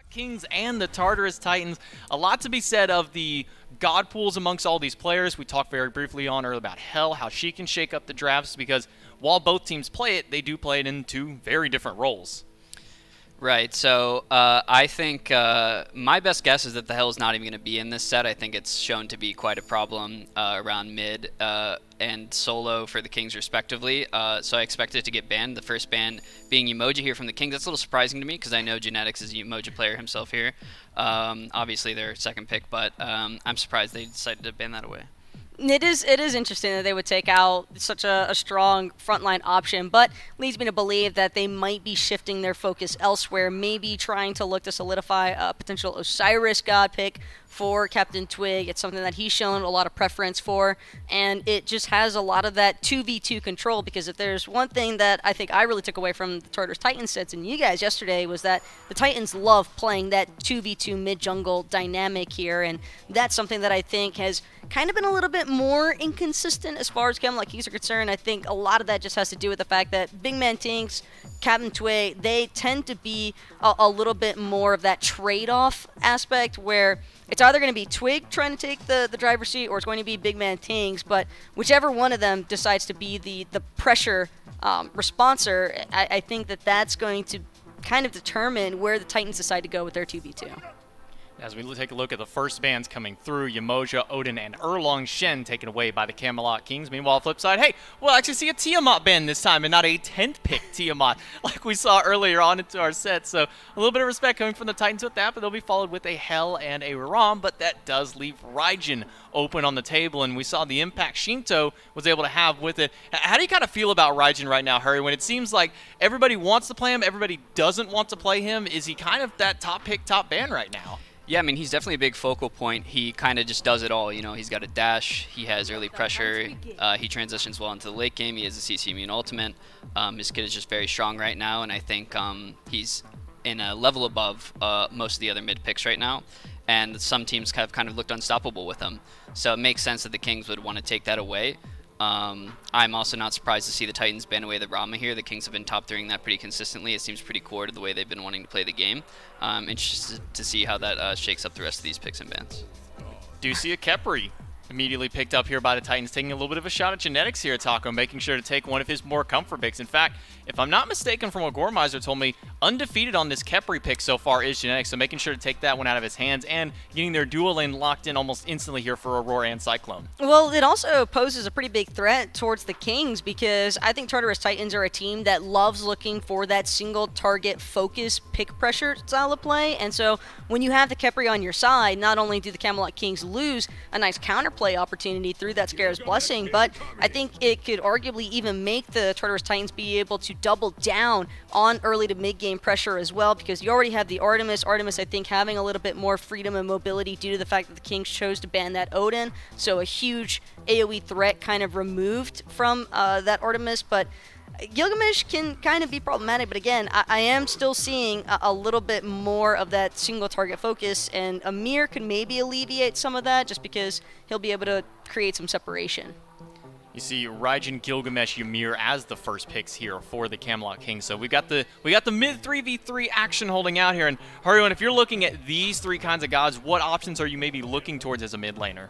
Kings and the Tartarus Titans. A lot to be said of the god pools amongst all these players. We talked very briefly on earlier about Hell, how she can shake up the drafts, because while both teams play it, they do play it in two very different roles. Right, so I think my best guess is that the Hell is not even going to be in this set. I think it's shown to be quite a problem around mid and solo for the Kings respectively, so I expect it to get banned. The first ban being Emoji here from the Kings. That's a little surprising to me because I know Genetics is a Emoji player himself here. Obviously their second pick, but I'm surprised they decided to ban that away. It is interesting that they would take out such a strong frontline option, but leads me to believe that they might be shifting their focus elsewhere, maybe trying to look to solidify a potential Osiris god pick for Captain Twig. It's something that he's shown a lot of preference for, and it just has a lot of that 2v2 control, because if there's one thing that I think I really took away from the Tartarus Titans sets and you guys yesterday was that the Titans love playing that 2v2 mid-jungle dynamic here, and that's something that I think has kind of been a little bit more inconsistent as far as Camelot Kings are concerned. I think a lot of that just has to do with the fact that Big Man Tinks, Captain Twig, they tend to be a little bit more of that trade-off aspect where it's either going to be Twig trying to take the driver's seat or it's going to be Big Man Tinks, but whichever one of them decides to be the pressure responser, I think that that's going to kind of determine where the Titans decide to go with their 2v2. As we take a look at the first bans coming through, Yamoja, Odin, and Erlong Shen taken away by the Camelot Kings. Meanwhile, flip side, hey, we'll actually see a Tiamat ban this time and not a 10th pick Tiamat like we saw earlier on into our set. So a little bit of respect coming from the Titans with that, but they'll be followed with a Hell and a Ram, but that does leave Raijin open on the table, and we saw the impact Shinto was able to have with it. How do you kind of feel about Raijin right now, Hurry, when it seems like everybody wants to play him, everybody doesn't want to play him? Is he kind of that top pick, top ban right now? Yeah, I mean, he's definitely a big focal point. He kind of just does it all. You know, he's got a dash, he has early pressure, he transitions well into the late game, he has a CC immune ultimate. His kid is just very strong right now, and I think he's in a level above most of the other mid picks right now. And some teams have kind of looked unstoppable with him. So it makes sense that the Kings would want to take that away. I'm also not surprised to see the Titans ban away the Rama here. The Kings have been top 3ing that pretty consistently. It seems pretty core to the way they've been wanting to play the game. Interested to see how that shakes up the rest of these picks and bans. Do you see a Khepri immediately picked up here by the Titans, taking a little bit of a shot at Genetics here at Taco, making sure to take one of his more comfort picks. In fact, if I'm not mistaken from what Gormizer told me, undefeated on this Khepri pick so far is Genetics, so making sure to take that one out of his hands and getting their dual lane locked in almost instantly here for Aurora and Cyclone. Well, it also poses a pretty big threat towards the Kings, because I think Tartarus Titans are a team that loves looking for that single target focus pick pressure style of play, and so when you have the Khepri on your side, not only do the Camelot Kings lose a nice counterplay opportunity through that Scare's Blessing, but I think it could arguably even make the Tartarus Titans be able to double down on early to mid game pressure as well, because you already have the Artemis. Artemis, I think, having a little bit more freedom and mobility due to the fact that the Kings chose to ban that Odin, so a huge AoE threat kind of removed from that Artemis, but Gilgamesh can kind of be problematic, but again, I am still seeing a little bit more of that single target focus, and Amir can maybe alleviate some of that just because he'll be able to create some separation. You see Raijin, Gilgamesh, Ymir as the first picks here for the Camelot Kings. So we got the mid 3v3 action holding out here. And Haruan, if you're looking at these three kinds of gods, what options are you maybe looking towards as a mid laner?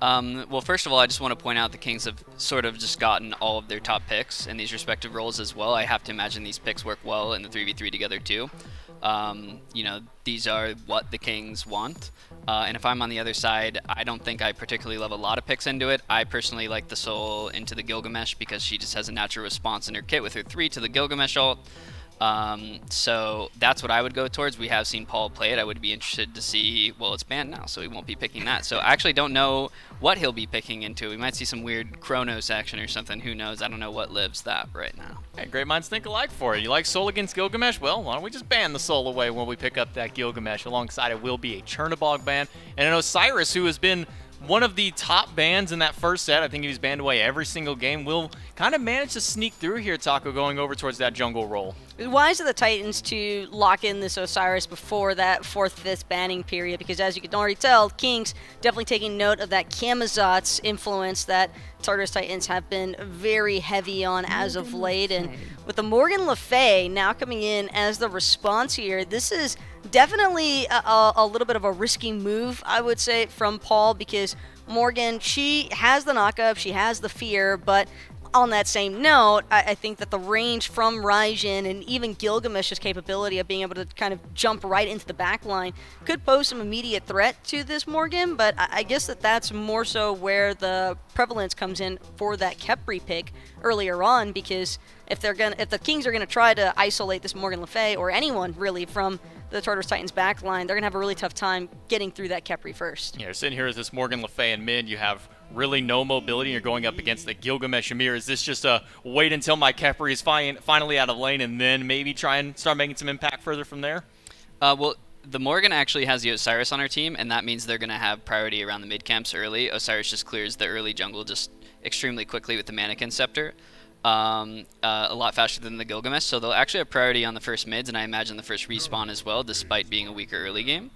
Well, first of all, I just want to point out the Kings have sort of just gotten all of their top picks in these respective roles as well. I have to imagine these picks work well in the 3v3 together too. You know, these are what the Kings want. And if I'm on the other side, I don't think I particularly love a lot of picks into it. I personally like the Soul into the Gilgamesh because she just has a natural response in her kit with her 3 to the Gilgamesh ult. So that's what I would go towards. We have seen Paul play it. I would be interested to see, well, it's banned now, so he won't be picking that. So I actually don't know what he'll be picking into. We might see some weird Chronos action or something. Who knows? I don't know what lives that right now. Hey, great minds think alike for you. You like Soul against Gilgamesh? Well, why don't we just ban the Soul away when we pick up that Gilgamesh? Alongside it will be a Chernobog ban and an Osiris, who has been one of the top bans in that first set. I think he was banned away every single game. Will kind of manage to sneak through here, Taco, going over towards that jungle role. Wise of the Titans to lock in this Osiris before that 4th, 5th banning period, because as you can already tell, Kings definitely taking note of that Camazot's influence that Tartarus Titans have been very heavy on as of late. And with the Morgan Le Fay now coming in as the response here, this is definitely a little bit of a risky move, I would say, from Paul, because Morgan, she has the knockup, she has the fear, but on that same note, I think that the range from Raijin and even Gilgamesh's capability of being able to kind of jump right into the back line could pose some immediate threat to this Morgan, but I guess that's more so where the prevalence comes in for that Khepri pick earlier on, because if the Kings are gonna try to isolate this Morgan Le Fay, or anyone really, from the Tartarus Titans back line, they're gonna have a really tough time getting through that Khepri first. Yeah, you're sitting here as this Morgan Le Fay in mid, you have really no mobility. You're going up against the Gilgamesh Amir. Is this just a wait until my Khepri is finally out of lane and then maybe try and start making some impact further from there? Well, the Morgan actually has the Osiris on her team, and that means they're going to have priority around the mid camps early. Osiris just clears the early jungle just extremely quickly with the Mannequin Scepter. A lot faster than the Gilgamesh, so they'll actually have priority on the first mids, and I imagine the first respawn as well, despite being a weaker early game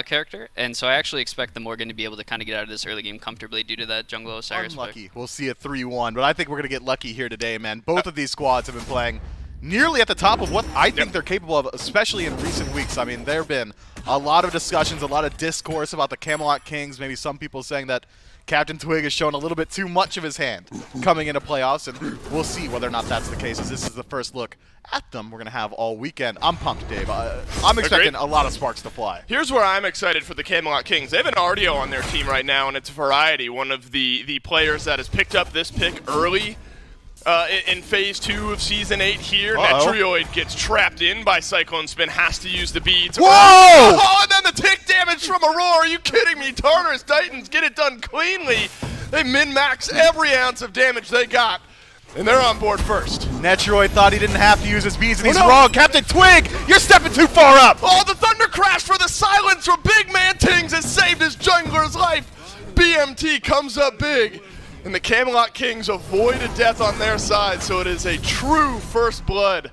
character. And so I actually expect the Morgan to be able to kind of get out of this early game comfortably due to that jungle Osiris Unlucky. pick. We'll see a 3-1, but I think we're going to get lucky here today, man. Both of these squads have been playing nearly at the top of what I think they're capable of, especially in recent weeks. I mean, there have been a lot of discussions, a lot of discourse about the Camelot Kings, maybe some people saying that Captain Twig has shown a little bit too much of his hand coming into playoffs, and we'll see whether or not that's the case, as this is the first look at them we're going to have all weekend. I'm pumped, Dave. I'm expecting a lot of sparks to fly. Here's where I'm excited for the Camelot Kings. They have an Ardio on their team right now, and it's Variety, one of the players that has picked up this pick early in Phase 2 of Season 8 here. Netrioid gets trapped in by Cyclone Spin, has to use the beads. Whoa! Oh, and then the tick damage from Aurora. Are you kidding me? Tartarus Titans get it done cleanly. They min-max every ounce of damage they got, and they're on board first. Netrioid thought he didn't have to use his beads, and he's wrong. Captain Twig, you're stepping too far up. Oh, the Thunder Crash for the silence from Big Man Tings has saved his jungler's life. BMT comes up big, and the Camelot Kings avoid a death on their side, so it is a true first blood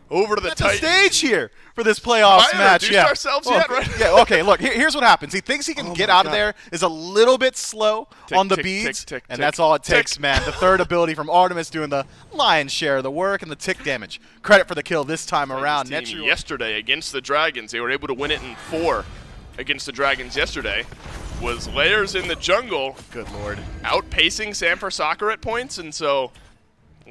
over to the Titans. Stage here for this playoffs match. Yeah. Ourselves yet, right? Yeah. Okay. Look, here's what happens. He thinks he can get out of there. Is a little bit slow on the beads, and that's all it takes, man. The third ability from Artemis doing the lion's share of the work and the tick damage. Credit for the kill this time around. Yesterday against the Dragons, they were able to win it in 4 against the Dragons yesterday. Was Layers in the jungle. Good lord. Outpacing Sanford Soccer at points, and so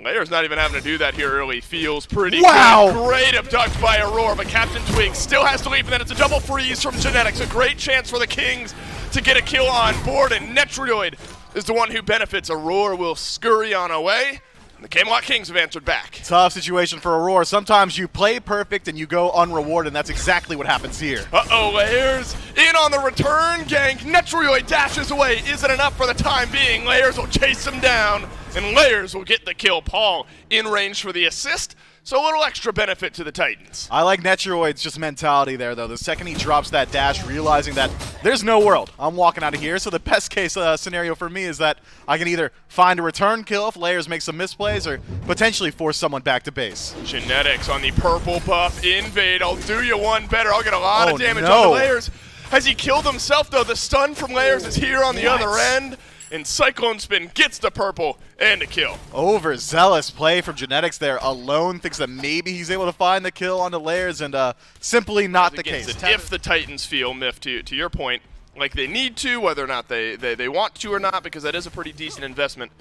Layers not even having to do that here early. Feels pretty good. Great abduct by Aurora, but Captain Twig still has to leave, and then it's a double freeze from Genetics. A great chance for the Kings to get a kill on board, and Netrioid is the one who benefits. Aurora will scurry on away, and the Camelot Kings have answered back. Tough situation for Aurora. Sometimes you play perfect and you go unrewarded, and that's exactly what happens here. Uh-oh, Layers in on the return gank. Netrioid dashes away. Isn't enough for the time being. Layers will chase him down, and Layers will get the kill. Paul in range for the assist, so a little extra benefit to the Titans. I like Netrioid's just mentality there, though. The second he drops that dash, realizing that there's no world, I'm walking out of here. So the best case scenario for me is that I can either find a return kill if Layers makes some misplays, or potentially force someone back to base. Genetics on the purple buff. Invade. I'll do you one better. I'll get a lot of damage on the Layers. Has he killed himself, though? The stun from Layers is here on the other end. And Cyclone Spin gets the purple and a kill. Overzealous play from Genetics there. Alone thinks that maybe he's able to find the kill on the Layers, and simply not the case. If the Titans feel, Miff, to your point, like they need to, whether or not they want to or not, because that is a pretty decent investment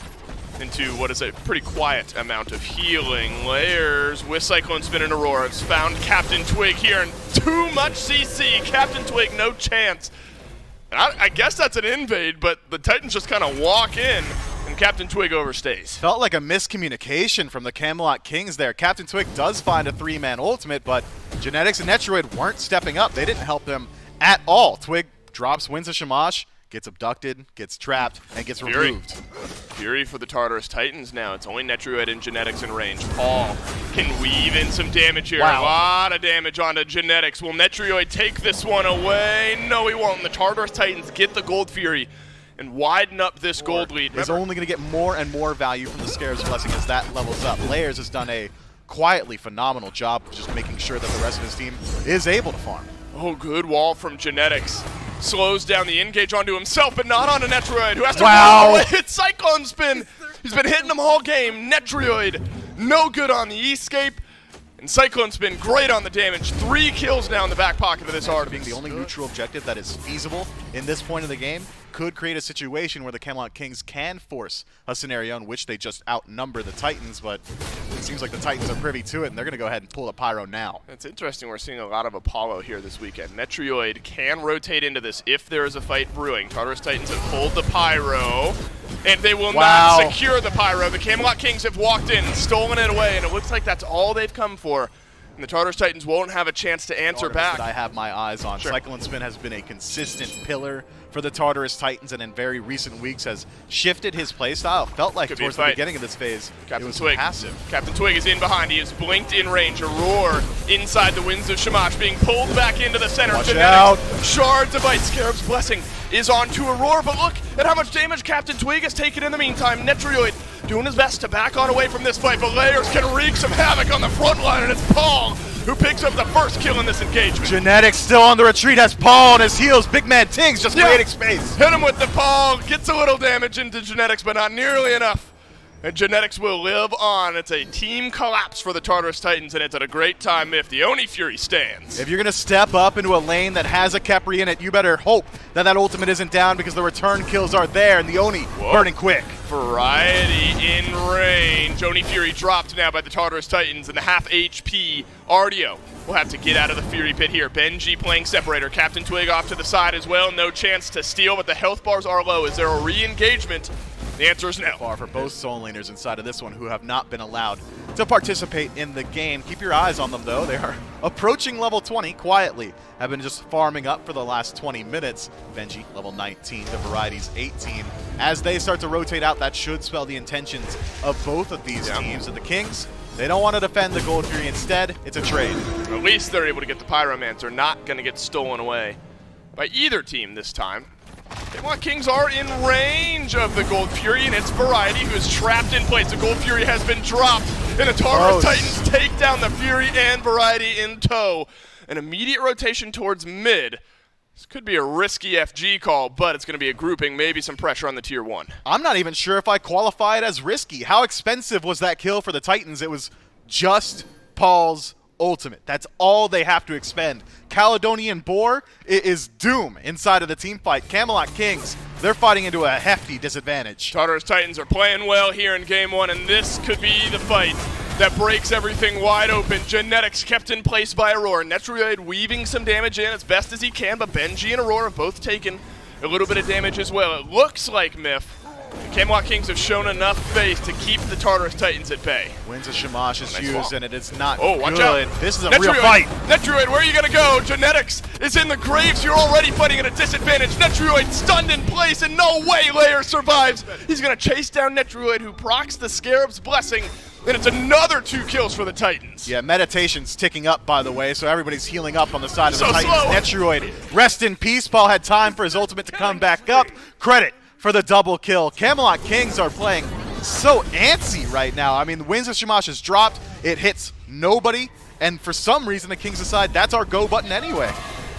into what is a pretty quiet amount of healing. Layers with Cyclone Spin and Aurora has found Captain Twig here, and too much CC. Captain Twig, no chance. I guess that's an invade, but the Titans just kind of walk in, and Captain Twig overstays. Felt like a miscommunication from the Camelot Kings there. Captain Twig does find a 3-man ultimate, but Genetics and Netrioid weren't stepping up. They didn't help them at all. Twig drops, wins a Shamash, gets abducted, gets trapped, and gets removed. Fury for the Tartarus Titans now. It's only Netrioid and Genetics in range. Paul can weave in some damage here. Wow. A lot of damage onto Genetics. Will Netrioid take this one away? No, he won't. The Tartarus Titans get the Gold Fury and widen up this gold lead. Is only going to get more and more value from the Scarab's Blessing as that levels up. Layers has done a quietly phenomenal job of just making sure that the rest of his team is able to farm. Oh, good wall from Genetics. Slows down the engage onto himself, but not onto Netrioid, who has to Wow. run away. Hit Cyclone Spin. He's been hitting them all game. Netrioid, no good on the escape. And Cyclone Spin, great on the damage. 3 kills now in the back pocket of this Artemis. Being the only neutral objective that is feasible in this point of the game could create a situation where the Camelot Kings can force a scenario in which they just outnumber the Titans, but it seems like the Titans are privy to it, and they're going to go ahead and pull the Pyro now. It's interesting, we're seeing a lot of Apollo here this weekend. Netrioid can rotate into this if there is a fight brewing. Tartarus Titans have pulled the Pyro, and they will Wow. not secure the Pyro. The Camelot Kings have walked in, stolen it away, and it looks like that's all they've come for. And the Tartarus Titans won't have a chance to answer Artemis back. that I have my eyes on. Sure. Cyclone Spin has been a consistent pillar for the Tartarus Titans, and in very recent weeks has shifted his playstyle. Felt like Could be a towards the fight. beginning of this phase, Captain it was Twig. passive. Captain Twig is in behind. He is blinked in range. Aurora inside the Winds of Shamash, being pulled back into the center. Watch Genetics, out. Shards of Ice. Scarab's Blessing is on to Aurora, but look at how much damage Captain Twig has taken in the meantime. Netrioid doing his best to back on away from this fight, but Layers can wreak some havoc on the front line, and it's Paul who picks up the first kill in this engagement. Genetics still on the retreat, has Paul on his heels. Big man Tings just Yeah. creating space. Hit him with the Paul, gets a little damage into Genetics, but not nearly enough. And Genetics will live on. It's a team collapse for the Tartarus Titans, and it's at a great time if the Oni Fury stands. If you're going to step up into a lane that has a Khepri in it, you better hope that that ultimate isn't down because the return kills are there and the Oni burning quick. Variety in range. Oni Fury dropped now by the Tartarus Titans, and the half HP Artio will have to get out of the Fury Pit here. Benji playing Separator. Captain Twig off to the side as well. No chance to steal, but the health bars are low. Is there a re-engagement? The answer is no. Far for both Soul Laners inside of this one who have not been allowed to participate in the game. Keep your eyes on them, though. They are approaching level 20 quietly. Have been just farming up for the last 20 minutes. Benji, level 19, the Varieties 18. As they start to rotate out, that should spell the intentions of both of these teams. And the Kings, they don't want to defend the Gold Fury. Instead, it's a trade. At least they're able to get the Pyromancer, not going to get stolen away by either team this time. Camelot Kings are in range of the Gold Fury, and it's Variety who is trapped in place. The Gold Fury has been dropped, and the Tartarus Titans take down the Fury and Variety in tow. An immediate rotation towards mid. This could be a risky FG call, but it's going to be a grouping, maybe some pressure on the tier 1. I'm not even sure if I qualify it as risky. How expensive was that kill for the Titans? It was just Paul's ultimate. That's all they have to expend. Caledonian Boar is doom inside of the team fight. Camelot Kings, they're fighting into a hefty disadvantage. Tartarus Titans are playing well here in game 1, and this could be the fight that breaks everything wide open. Genetics kept in place by Aurora. Netrioid weaving some damage in as best as he can, but Benji and Aurora have both taken a little bit of damage as well. It looks like, Myth, the Camelot Kings have shown enough face to keep the Tartarus Titans at bay. Winds of Shamash is Nice used, wall. and it is not Watch good. out. This is a real fight. Netrioid, where are you going to go? Genetics is in the graves. You're already fighting at a disadvantage. Netrioid stunned in place, and no way Layer survives. He's going to chase down Netrioid, who procs the Scarab's Blessing, and it's another 2 kills for the Titans. Yeah, Meditation's ticking up, by the way, so everybody's healing up on the side of the So Titans. slow. Netrioid, rest in peace. Paul had time for his ultimate to come back up. Credit for the double kill. Camelot Kings are playing so antsy right now. I mean, the Winds of Shamash has dropped. It hits nobody, and for some reason the Kings decide that's our go button anyway.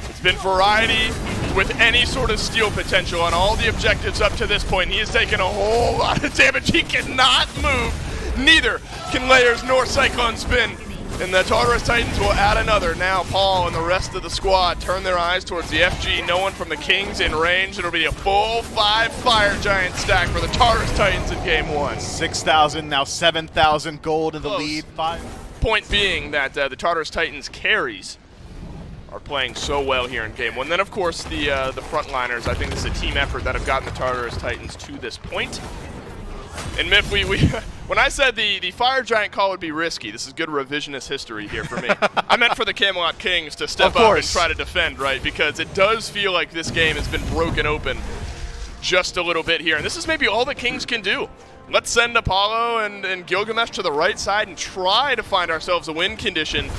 It's been Variety with any sort of steal potential on all the objectives up to this point. He has taken a whole lot of damage. He cannot move. Neither can Layers nor Cyclone Spin. And the Tartarus Titans will add another. Now Paul and the rest of the squad turn their eyes towards the FG. No one from the Kings in range. It'll be a full 5 Fire Giant stack for the Tartarus Titans in game 1. 6,000, now 7,000 gold in the Close. lead. Point being that the Tartarus Titans carries are playing so well here in game 1. Then, of course, the frontliners, I think this is a team effort that have gotten the Tartarus Titans to this point. And Miff, when I said the Fire Giant call would be risky, this is good revisionist history here for me. I meant for the Camelot Kings to step up and try to defend, right? Because it does feel like this game has been broken open just a little bit here. And this is maybe all the Kings can do. Let's send Apollo and Gilgamesh to the right side and try to find ourselves a win condition.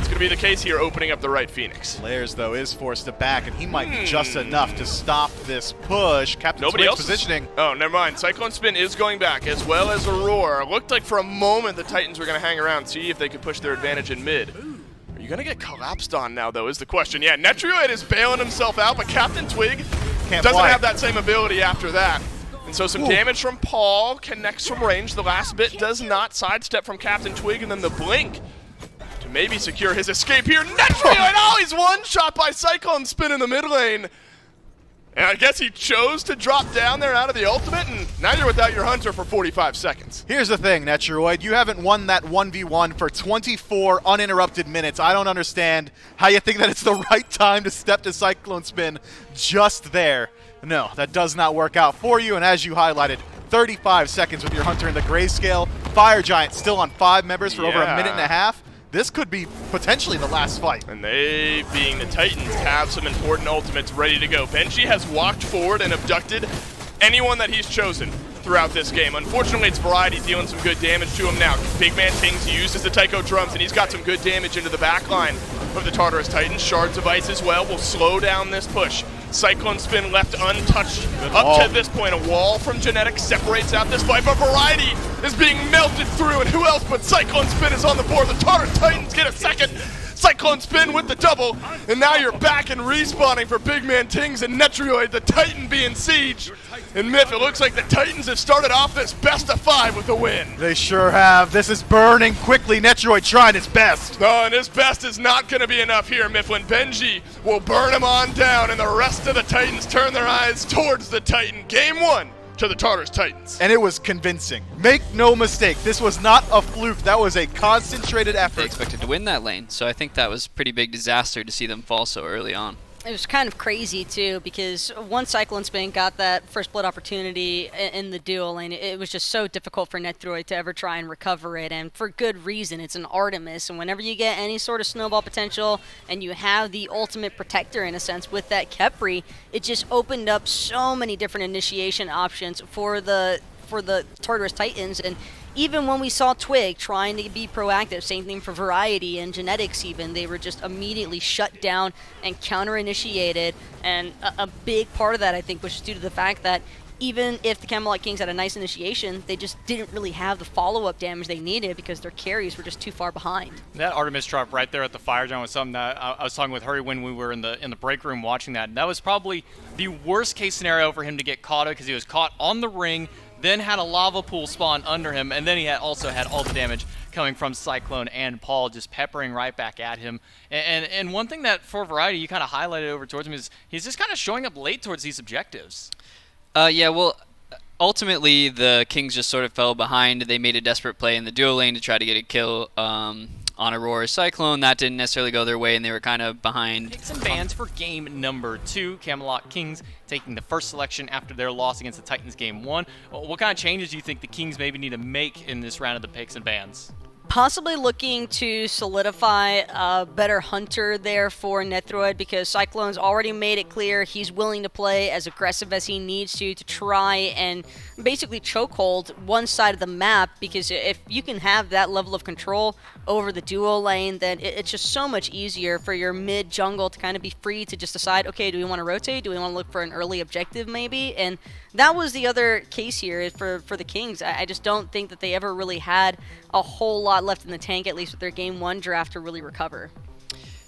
That's going to be the case here, opening up the right Phoenix. Layers, though, is forced to back, and he might be just enough to stop this push. Captain Nobody Twig's else positioning. Oh, never mind. Cyclone Spin is going back, as well as Aurora. Looked like for a moment the Titans were going to hang around, see if they could push their advantage in mid. Are you going to get collapsed on now, though, is the question. Yeah, Netrioid is bailing himself out, but Captain Twig doesn't have that same ability after that. And so some damage from Paul, connects from range. The last bit does not. Sidestep from Captain Twig, and then the blink to maybe secure his escape here. Netrioid, oh, he's one shot by Cyclone Spin in the mid lane. And I guess he chose to drop down there out of the ultimate, and now you're without your Hunter for 45 seconds. Here's the thing, Netrioid. You haven't won that 1v1 for 24 uninterrupted minutes. I don't understand how you think that it's the right time to step to Cyclone Spin just there. No, that does not work out for you, and as you highlighted, 35 seconds with your Hunter in the grayscale. Fire Giant still on 5 members for over a minute and a half. This could be potentially the last fight. And they, being the Titans, have some important ultimates ready to go. Benji has walked forward and abducted anyone that he's chosen throughout this game. Unfortunately, it's Variety dealing some good damage to him now. Big Man Kings uses the Taiko drums, and he's got some good damage into the back line of the Tartarus Titans. Shards of Ice as well will slow down this push. Cyclone Spin left untouched. Up to this point, a wall from Genetics separates out this fight, but Variety is being melted through, and who else but Cyclone Spin is on the board. The Tartarus Titans get a second. Cyclone Spin with the double, and now you're back and respawning for Big Man Tings and Netrioid, the Titan being siege. And Myth, it looks like the Titans have started off this best of 5 with a win. They sure have. This is burning quickly. Netrioid trying his best. No, and his best is not going to be enough here, Mifflin. Benji will burn him on down, and the rest of the Titans turn their eyes towards the Titan. Game 1 to the Tartarus Titans. And it was convincing. Make no mistake, this was not a fluke. That was a concentrated effort. They expected to win that lane, so I think that was a pretty big disaster to see them fall so early on. It was kind of crazy, too, because once Cyclone Spin got that first blood opportunity in the duo lane, it was just so difficult for Netrioid to ever try and recover it, and for good reason. It's an Artemis, and whenever you get any sort of snowball potential and you have the ultimate protector, in a sense, with that Khepri, it just opened up so many different initiation options for the Tartarus Titans. And even when we saw Twig trying to be proactive, same thing for Variety and Genetics even, they were just immediately shut down and counter-initiated. And a big part of that, I think, was just due to the fact that even if the Camelot Kings had a nice initiation, they just didn't really have the follow-up damage they needed because their carries were just too far behind. That Artemis drop right there at the Fire Giant was something that I was talking with Hurry when we were in the break room watching that. And that was probably the worst case scenario for him to get caught because he was caught on the ring, then had a lava pool spawn under him, and then he also had all the damage coming from Cyclone and Paul just peppering right back at him. And one thing that for Variety you kind of highlighted over towards him is he's just kind of showing up late towards these objectives. Yeah, well, ultimately the Kings just sort of fell behind. They made a desperate play in the duo lane to try to get a kill on Aurora's Cyclone. That didn't necessarily go their way, and they were kind of behind. Picks and bans for game number 2. Camelot Kings taking the first selection after their loss against the Titans game 1. What kind of changes do you think the Kings maybe need to make in this round of the picks and bans? Possibly looking to solidify a better Hunter there for Netrioid, because Cyclone's already made it clear he's willing to play as aggressive as he needs to try and basically chokehold one side of the map, because if you can have that level of control over the duo lane, then it's just so much easier for your mid jungle to kind of be free to just decide, okay, do we want to rotate? Do we want to look for an early objective maybe? And that was the other case here for the Kings. I just don't think that they ever really had a whole lot left in the tank, at least with their game 1 draft, to really recover.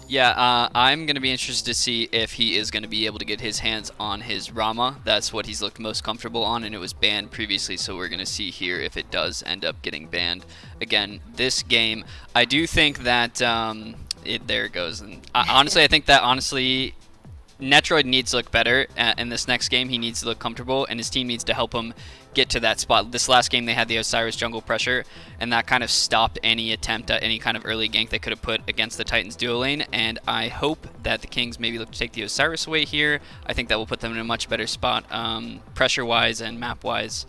Yeah, I'm going to be interested to see if he is going to be able to get his hands on his Rama. That's what he's looked most comfortable on, and it was banned previously, so we're going to see here if it does end up getting banned. Again, this game, I do think that, there it goes. And honestly, I think that, Netrioid needs to look better in this next game. He needs to look comfortable, and his team needs to help him get to that spot. This last game, they had the Osiris jungle pressure, and that kind of stopped any attempt at any kind of early gank they could have put against the Titans duo lane, and I hope that the Kings maybe look to take the Osiris away here. I think that will put them in a much better spot pressure-wise and map-wise,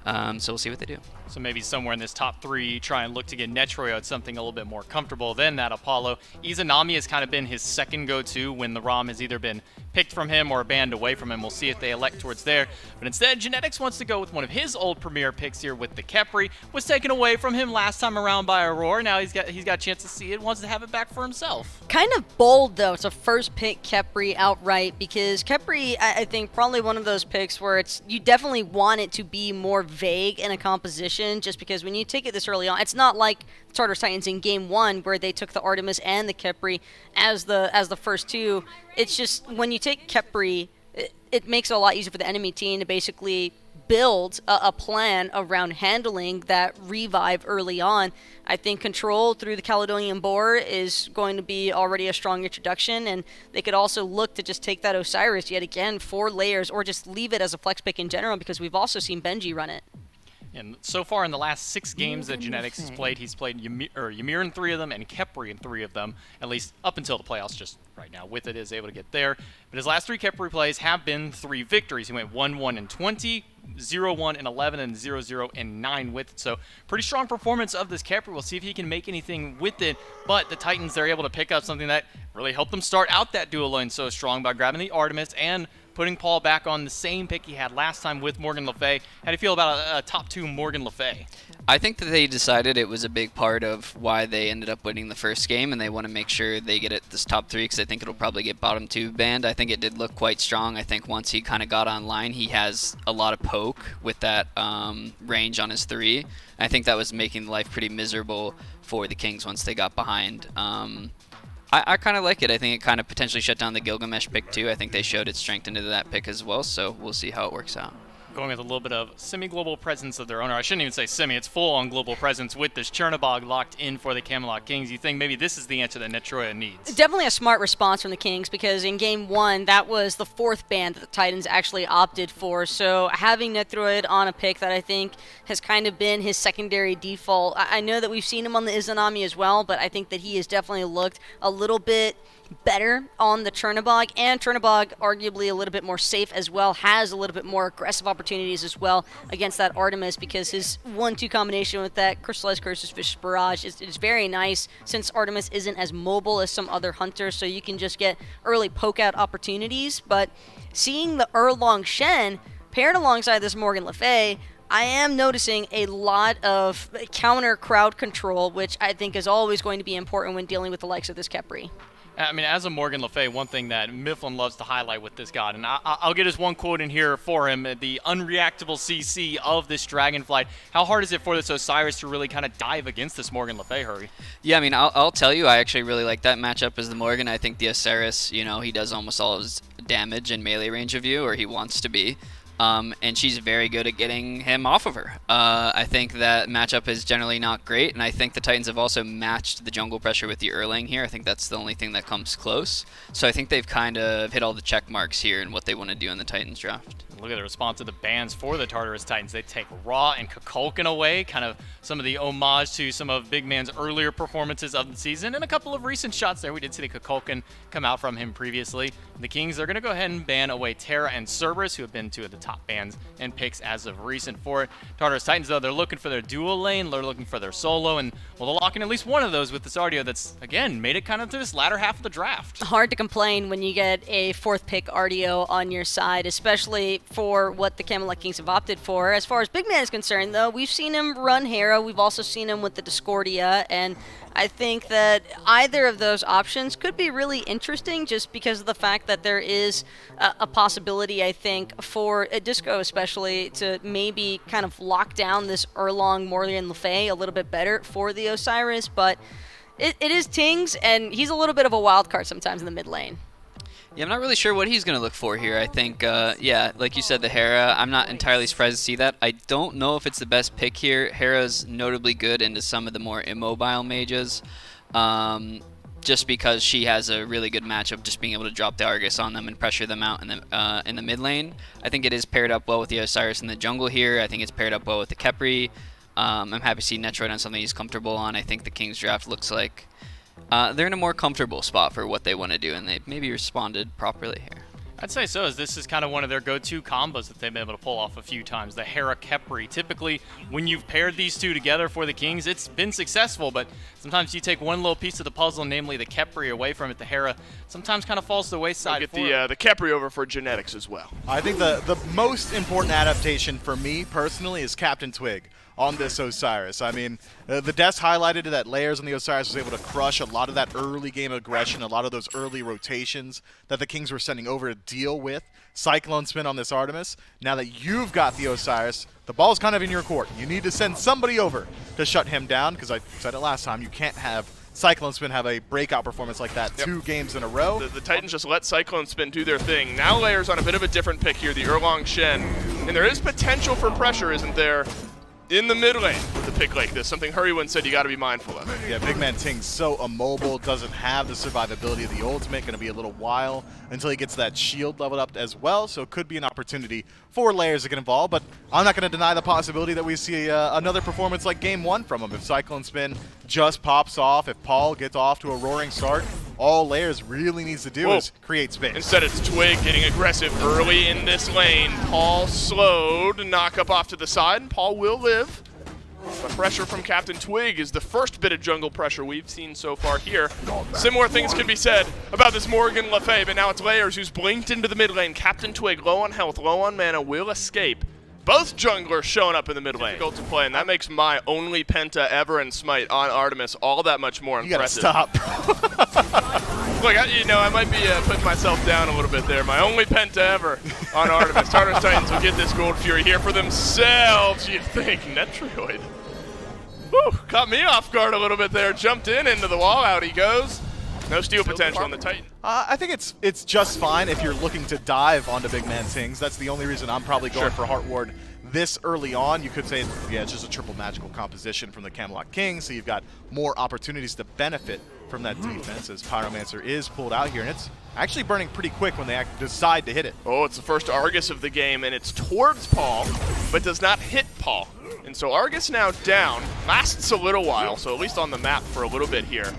so we'll see what they do. So maybe somewhere in this top 3, try and look to get Netroyo at something a little bit more comfortable than that Apollo. Izanami has kind of been his second go-to when the ROM has either been picked from him or banned away from him. We'll see if they elect towards there. But instead, Genetics wants to go with one of his old premier picks here with the Khepri. Was taken away from him last time around by Aurora. Now he's got a chance to see it, wants to have it back for himself. Kind of bold, though, to first pick Khepri outright, because Khepri, I think, probably one of those picks where you definitely want it to be more vague in a composition, just because when you take it this early on, it's not like Tartarus Titans in Game 1 where they took the Artemis and the Khepri as the first two. It's just when you take Khepri, it makes it a lot easier for the enemy team to basically build a plan around handling that revive early on. I think control through the Caledonian Boar is going to be already a strong introduction, and they could also look to just take that Osiris yet again 4 layers, or just leave it as a flex pick in general, because we've also seen Benji run it. And so far in the last 6 games that Genetics has played, he's played Ymir in 3 of them and Khepri in 3 of them, at least up until the playoffs. Just right now with it is able to get there. But his last 3 Khepri plays have been 3 victories. He went 1-1-20, 0-1-11, and 0-0-9 with it. So pretty strong performance of this Khepri. We'll see if he can make anything with it. But the Titans, they're able to pick up something that really helped them start out that duo lane so strong by grabbing the Artemis and putting Paul back on the same pick he had last time with Morgan Le Fay. How do you feel about a top 2 Morgan Le Fay? I think that they decided it was a big part of why they ended up winning the first game, and they want to make sure they get it this top 3, because I think it'll probably get bottom 2 banned. I think it did look quite strong. I think once he kind of got online, he has a lot of poke with that range on his 3. I think that was making life pretty miserable for the Kings once they got behind. I kind of like it. I think it kind of potentially shut down the Gilgamesh pick too. I think they showed its strength into that pick as well, so we'll see how it works out. Going with a little bit of semi-global presence of their owner. I shouldn't even say semi, it's full-on global presence with this Chernobog locked in for the Camelot Kings. You think maybe this is the answer that Netroya needs? Definitely a smart response from the Kings, because in Game 1, that was the 4th ban that the Titans actually opted for. So having Netroid on a pick that I think has kind of been his secondary default. I know that we've seen him on the Izanami as well, but I think that he has definitely looked a little bit better on the Chernobog, and Chernobog arguably a little bit more safe as well, has a little bit more aggressive opportunities as well against that Artemis, because his 1-2 combination with that Crystallized Curses Fish Barrage is very nice, since Artemis isn't as mobile as some other hunters, so you can just get early poke out opportunities. But seeing the Erlong Shen paired alongside this Morgan Le Fay, I am noticing a lot of counter crowd control, which I think is always going to be important when dealing with the likes of this Khepri. I mean, as a Morgan Le Fay, one thing that Mifflin loves to highlight with this god, and I'll get his one quote in here for him, the unreactable CC of this Dragonflight. How hard is it for this Osiris to really kind of dive against this Morgan Le Fay, Hurry? Yeah, I mean, I'll tell you, I actually really like that matchup as the Morgan. I think the Osiris, you know, he does almost all his damage in melee range of you, or he wants to be. And she's very good at getting him off of her. I think that matchup is generally not great, and I think the Titans have also matched the jungle pressure with the Erlang here. I think that's the only thing that comes close. So I think they've kind of hit all the check marks here in what they want to do in the Titans draft. Look at the response to the bans for the Tartarus Titans. They take Raw and Kukulkan away, kind of some of the homage to some of Big Man's earlier performances of the season, and a couple of recent shots there. We did see the Kukulkan come out from him previously. The Kings, they're going to go ahead and ban away Terra and Cerberus, who have been 2 of the top bans and picks as of recent for it. Tartarus Titans, though, they're looking for their dual lane, they're looking for their solo, and well, they'll lock in at least one of those with this Ardio that's, again, made it kind of to this latter half of the draft. Hard to complain when you get a 4th pick Ardio on your side, especially for what the Camelot Kings have opted for. As far as Big Man is concerned, though, we've seen him run Hera, we've also seen him with the Discordia, and I think that either of those options could be really interesting, just because of the fact that there is a possibility, I think, for a Disco especially to maybe kind of lock down this Erlong Morgan Le Fay a little bit better for the Osiris. But it is Tings, and he's a little bit of a wild card sometimes in the mid lane. Yeah, I'm not really sure what he's going to look for here. I think, yeah, like you said, the Hera, I'm not entirely surprised to see that. I don't know if it's the best pick here. Hera's notably good into some of the more immobile mages, just because she has a really good matchup, just being able to drop the Argus on them and pressure them out in the mid lane. I think it is paired up well with the Osiris in the jungle here. I think it's paired up well with the Khepri. I'm happy to see Netroid on something he's comfortable on. I think the Kings draft looks like they're in a more comfortable spot for what they want to do, and they maybe responded properly here. I'd say so, as this is kind of one of their go-to combos that they've been able to pull off a few times, the Hera Khepri. Typically, when you've paired these two together for the Kings, it's been successful, but sometimes you take one little piece of the puzzle, namely the Khepri, away from it. The Hera sometimes kind of falls to the wayside. Get the Khepri over for genetics as well. I think the most important adaptation for me personally is Captain Twig on this Osiris. I mean, the Deaths highlighted that Layers on the Osiris was able to crush a lot of that early game aggression, a lot of those early rotations that the Kings were sending over to deal with Cyclone Spin on this Artemis. Now that you've got the Osiris, the ball's kind of in your court. You need to send somebody over to shut him down, because I said it last time, you can't have Cyclone Spin have a breakout performance like that 2 games in a row. The Titans just let Cyclone Spin do their thing. Now Layers on a bit of a different pick here, the Erlong Shen. And there is potential for pressure, isn't there, in the mid lane with a pick like this? Something Hurrywin said you got to be mindful of. Yeah, Big Man Ting's so immobile, doesn't have the survivability of the ultimate. Going to be a little while until he gets that shield leveled up as well, so it could be an opportunity for Layers to get involved. But I'm not going to deny the possibility that we see another performance like Game 1 from him. If Cyclone Spin just pops off, if Paul gets off to a roaring start, all Layers really needs to do is create space. Instead, it's Twig getting aggressive early in this lane. Paul slowed, knock up off to the side, and Paul will live. The pressure from Captain Twig is the first bit of jungle pressure we've seen so far here. Similar things can be said about this Morgan Le Fay, but now it's Layers who's blinked into the mid lane. Captain Twig, low on health, low on mana, will escape. Both junglers showing up in the mid lane. Difficult to play, and that makes my only Penta ever in Smite on Artemis all that much more impressive. You gotta stop. Look, I might be putting myself down a little bit there. My only Penta ever on Artemis. Tartarus Titans will get this Gold Fury here for themselves, you think. Netrioid. Whew, caught me off guard a little bit there. Jumped into the wall, out he goes. No steal potential on the Titan. I think it's just fine if you're looking to dive onto Big Man Tings. That's the only reason I'm probably going for Heart Ward this early on. You could say, yeah, it's just a triple magical composition from the Camelot King, so you've got more opportunities to benefit from that defense as Pyromancer is pulled out here, and it's actually burning pretty quick when they decide to hit it. Oh, it's the first Argus of the game, and it's towards Paul, but does not hit Paul. And so Argus now down, lasts a little while, so at least on the map for a little bit here.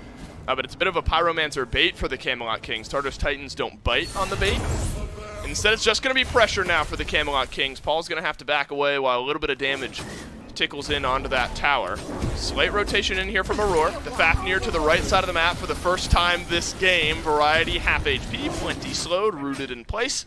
But it's a bit of a Pyromancer bait for the Camelot Kings. Tartarus Titans don't bite on the bait. Instead, it's just going to be pressure now for the Camelot Kings. Paul's going to have to back away while a little bit of damage tickles in onto that tower. Slight rotation in here from Aurora. The Fafnir to the right side of the map for the first time this game. Variety, half HP, plenty slowed, rooted in place.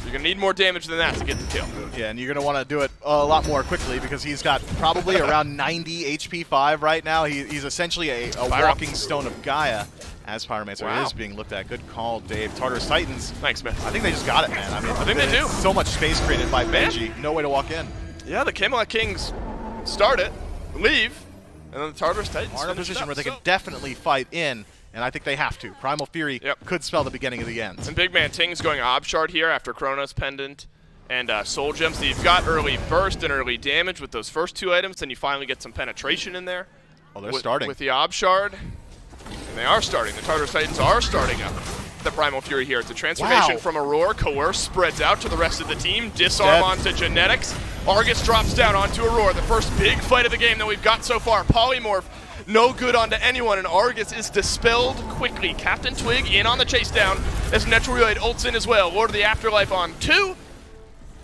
You're going to need more damage than that to get the kill. Yeah, and you're going to want to do it a lot more quickly because he's got probably around 90 HP 5 right now. He's essentially a walking stone of Gaia as Pyromancer is being looked at. Good call, Dave. Tartarus Titans. Thanks, man. I think they just got it, man. I mean, I think they do. So much space created by Benji. No way to walk in. Yeah, the Camelot Kings start it, leave, and then the Tartarus Titans are in a position where they can definitely fight in. And I think they have to. Primal Fury could spell the beginning of the end. And Big Man Ting's going Obshard here after Chronos Pendant and Soul Gems. So you've got early burst and early damage with those first 2 items, then you finally get some penetration in there. Oh, they're starting. With the Obshard. And they are starting. The Tartarus Titans are starting up. The Primal Fury here. It's a transformation from Aurora. Coerce spreads out to the rest of the team. Disarm onto Genetics. Argus drops down onto Aurora. The first big fight of the game that we've got so far. Polymorph. No good onto anyone, and Argus is dispelled quickly. Captain Twig in on the chase down as Netrioid ults in as well. Lord of the Afterlife on 2.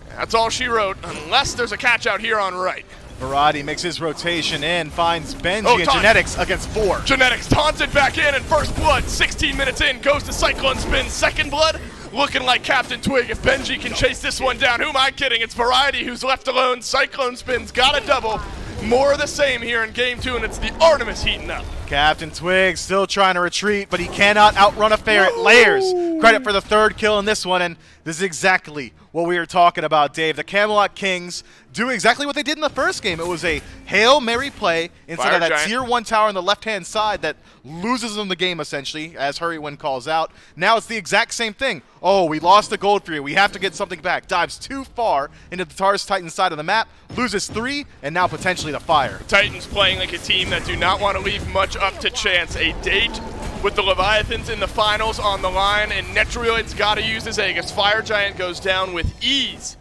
That's all she wrote, unless there's a catch out here on right. Variety makes his rotation in, finds Benji and Genetics against 4. Genetics taunted back in, and first blood, 16 minutes in, goes to Cyclone Spin. Second blood, looking like Captain Twig. If Benji can chase this one down, who am I kidding? It's Variety who's left alone. Cyclone Spin's got a double. More of the same here in Game 2, and it's the Artemis heating up. Captain Twig still trying to retreat, but he cannot outrun a ferret. Layers credit for the 3rd kill in this one, and this is exactly what we were talking about, Dave. The Camelot Kings do exactly what they did in the first game. It was a Hail Mary play instead of that tier 1 tower on the left-hand side that loses them the game, essentially, as Hurrywin calls out. Now it's the exact same thing. Oh, we lost the Gold Fury. We have to get something back. Dives too far into the Tartarus Titans side of the map, loses 3, and now potentially the Fire. Titans playing like a team that do not want to leave much up to chance. A date with the Leviathans in the finals on the line, and Netrioid's got to use his Aegis. Fire Giant goes down with ease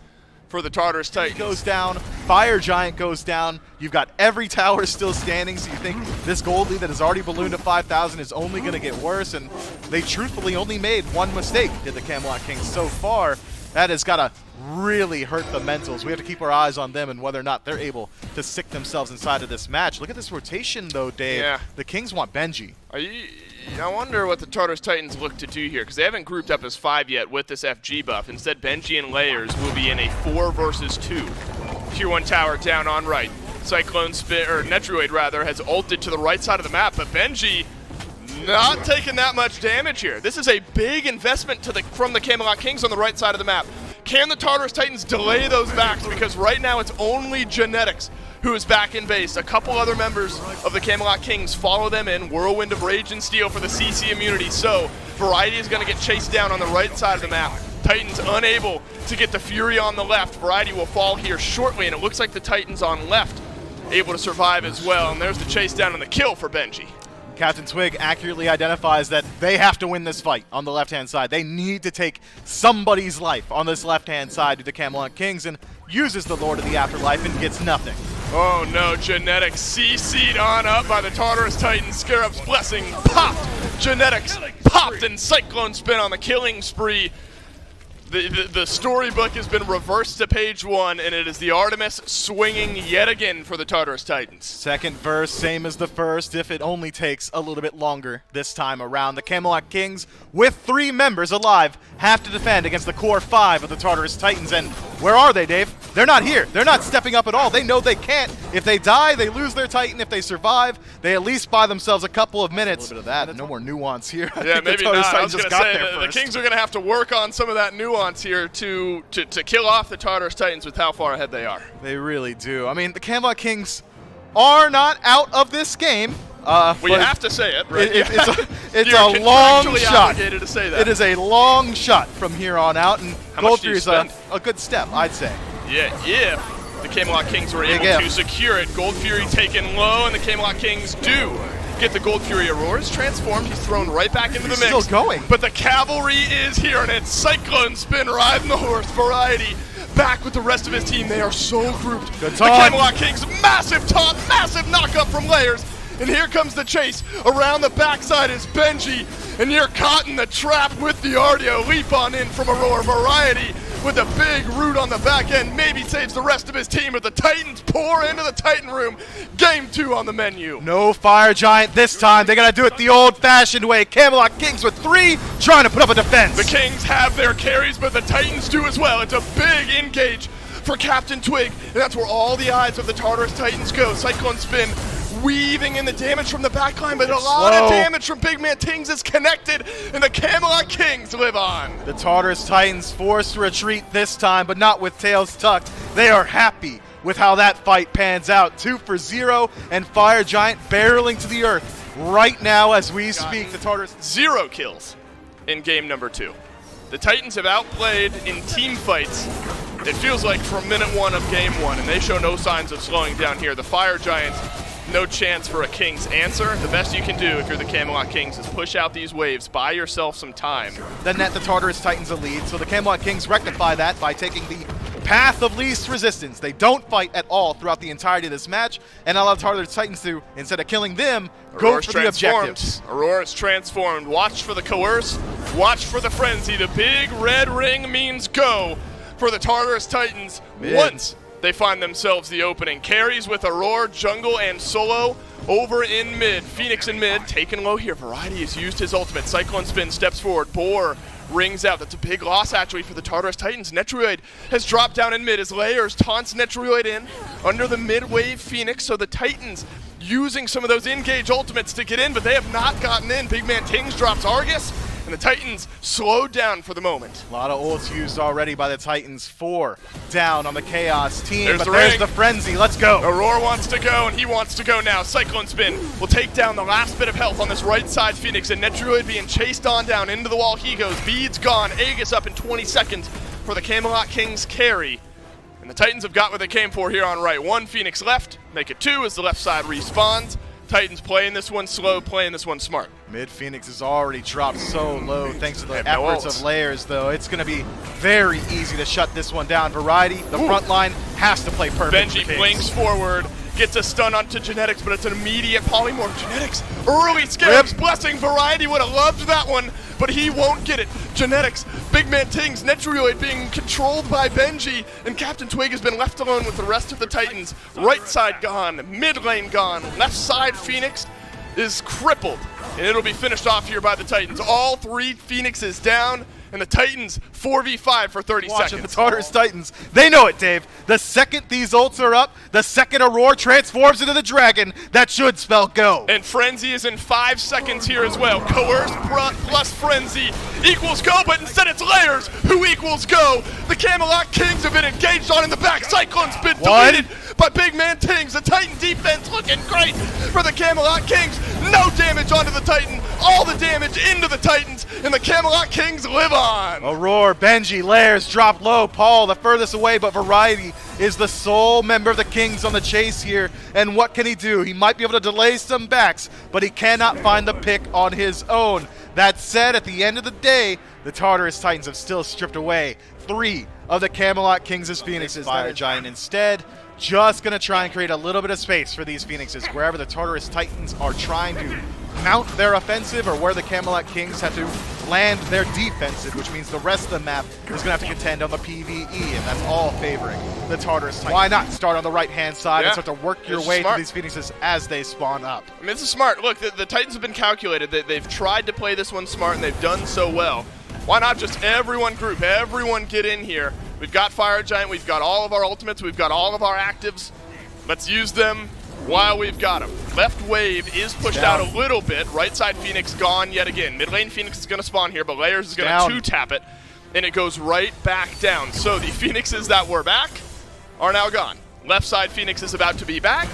for the Tartarus Titans. Goes down, Fire Giant goes down. You've got every tower still standing, so you think this gold lead that has already ballooned to 5,000 is only going to get worse, and they truthfully only made one mistake, did the Camelot Kings so far. That has got to really hurt the mentals. We have to keep our eyes on them and whether or not they're able to stick themselves inside of this match. Look at this rotation, though, Dave. Yeah. The Kings want Benji. I wonder what the Tartarus Titans look to do here, because they haven't grouped up as 5 yet with this FG buff. Instead, Benji and Layers will be in a 4 versus 2. Tier 1 tower down on right. Cyclone Spin, or Netroid rather, has ulted to the right side of the map, but Benji not taking that much damage here. This is a big investment from the Camelot Kings on the right side of the map. Can the Tartarus Titans delay those backs? Because right now it's only Genetics who is back in base. A couple other members of the Camelot Kings follow them in. Whirlwind of Rage and Steel for the CC immunity. So Variety is going to get chased down on the right side of the map. Titans unable to get the Fury on the left. Variety will fall here shortly, and it looks like the Titans on left able to survive as well. And there's the chase down and the kill for Benji. Captain Twig accurately identifies that they have to win this fight on the left-hand side. They need to take somebody's life on this left-hand side to the Camelot Kings, and uses the Lord of the Afterlife and gets nothing. Oh no, Genetics CC'd on up by the Tartarus Titans. Scarab's Blessing popped. Genetics popped, and Cyclone Spin on the killing spree. The storybook has been reversed to page 1, and it is the Artemis swinging yet again for the Tartarus Titans. Second verse, same as the first, if it only takes a little bit longer this time around. The Camelot Kings, with 3 members alive, have to defend against the core 5 of the Tartarus Titans. And where are they, Dave? They're not here. They're not stepping up at all. They know they can't. If they die, they lose their Titan. If they survive, they at least buy themselves a couple of minutes. A little bit of that. No more nuance here. Yeah, maybe not. I was going to say, the Kings are going to have to work on some of that nuance here to kill off the Tartarus Titans with how far ahead they are. They really do. I mean, the Camelot Kings are not out of this game. We have to say it, right? It's a long shot. To say that. It is a long shot from here on out, and Gold Fury is a good step, I'd say. Yeah, if the Camelot Kings were able to secure it. Gold Fury taken low, and the Camelot Kings do get the Gold Fury. Aurora's transformed. He's thrown right back into the mix. Still going. But the cavalry is here, and it's Cyclone Spin riding the horse. Variety back with the rest of his team. They are so grouped. Good the taunt. Camelot Kings, massive taunt, massive knockup from Layers. And here comes the chase. Around the backside is Benji. And you're caught in the trap with the RDO. Leap on in from Aurora. Variety with a big root on the back end. Maybe saves the rest of his team, but the Titans pour into the Titan room. Game 2 on the menu. No Fire Giant this time. They got to do it the old-fashioned way. Camelot Kings with 3 trying to put up a defense. The Kings have their carries, but the Titans do as well. It's a big engage for Captain Twig, and that's where all the eyes of the Tartarus Titans go. Cyclone Spin weaving in the damage from the backline, but a lot of damage from Big Man Tings is connected, and the Camelot Kings live on. The Tartarus Titans forced to retreat this time, but not with tails tucked. They are happy with how that fight pans out. 2 for 0, and Fire Giant barreling to the earth right now as we speak. The Tartarus 0 kills in game number 2. The Titans have outplayed in team fights, it feels like, from minute 1 of game 1, and they show no signs of slowing down here. The Fire Giants, no chance for a King's answer. The best you can do if you're the Camelot Kings is push out these waves, buy yourself some time. Then net the Tartarus Titans a lead, so the Camelot Kings rectify that by taking the path of least resistance. They don't fight at all throughout the entirety of this match, and allow the Tartarus Titans to, instead of killing them, Aurora's go for the objectives. Aurora's transformed. Watch for the coerce, watch for the frenzy. The big red ring means go for the Tartarus Titans once they find themselves the opening. Carries with Aurora, Jungle, and Solo over in mid. Phoenix in mid, taken low here. Variety has used his ultimate. Cyclone Spin steps forward. Boar rings out. That's a big loss actually for the Tartarus Titans. Netroid has dropped down in mid as Layers taunts Netroid in under the mid-wave Phoenix. So the Titans using some of those engage ultimates to get in, but they have not gotten in. Big Man Tings drops Argus, and the Titans slowed down for the moment. A lot of ults used already by the Titans. 4 down on the Chaos team, There's but the there's ring. the frenzy. Let's go. Aurora wants to go, and he wants to go now. Cyclone Spin will take down the last bit of health on this right side Phoenix, and Netroid being chased on down into the wall. He goes. Beads gone. Aegis up in 20 seconds for the Camelot Kings carry. And the Titans have got what they came for here on right. 1 Phoenix left. Make it 2 as the left side respawns. Titans playing this one slow, playing this one smart. Mid Phoenix has already dropped so low thanks to the have no efforts ults. of Layers, though. It's going to be very easy to shut this one down. Variety, the front line, has to play perfect. for Benji Kings. blinks forward, gets a stun onto Genetics, but it's an immediate polymorph. Genetics, early Scarab's blessing. Variety would have loved that one, but he won't get it. Genetics, Big Man Tings, Netrioid being controlled by Benji, and Captain Twig has been left alone with the rest of the Titans. Right side gone, mid lane gone, left side Phoenix is crippled, and it'll be finished off here by the Titans. All 3 Phoenixes down, and the Titans 4v5 for 30 Watching the seconds. Tartarus Titans. They know it, Dave. The second these ults are up, the second Aurora transforms into the dragon, that should spell go. And Frenzy is in 5 seconds here as well. Coerce plus Frenzy equals go, but instead it's Layers who equals go. The Camelot Kings have been engaged on in the back. Cyclone's been deleted by Big Man Tings. The Titan defense looking great for the Camelot Kings. No damage onto the Titan. All the damage into the Titans, and the Camelot Kings live on. Aurora, Benji, Layers drop low. Paul the furthest away, but Variety is the sole member of the Kings on the chase here. And what can he do? He might be able to delay some backs, but he cannot find the pick on his own. That said, at the end of the day, the Tartarus Titans have still stripped away 3 of the Camelot Kings' Phoenixes. Fire Giant instead just going to try and create a little bit of space for these Phoenixes wherever the Tartarus Titans are trying to mount their offensive, or where the Camelot Kings have to land their defensive, which means the rest of the map is going to have to contend on the PvE, and that's all favoring the Tartarus Titans. Why not start on the right-hand side and start to work your This is way smart. through these Phoenixes as they spawn up? I mean, this is smart. Look, the Titans have been calculated. They've tried to play this one smart, and they've done so well. Why not just everyone group, everyone get in here? We've got Fire Giant, we've got all of our ultimates, we've got all of our actives. Let's use them while we've got them. Left wave is pushed out a little bit. Right side Phoenix gone yet again. Mid lane Phoenix is going to spawn here, but Layers is going to 2-tap it, and it goes right back down. So the Phoenixes that were back are now gone. Left side Phoenix is about to be back.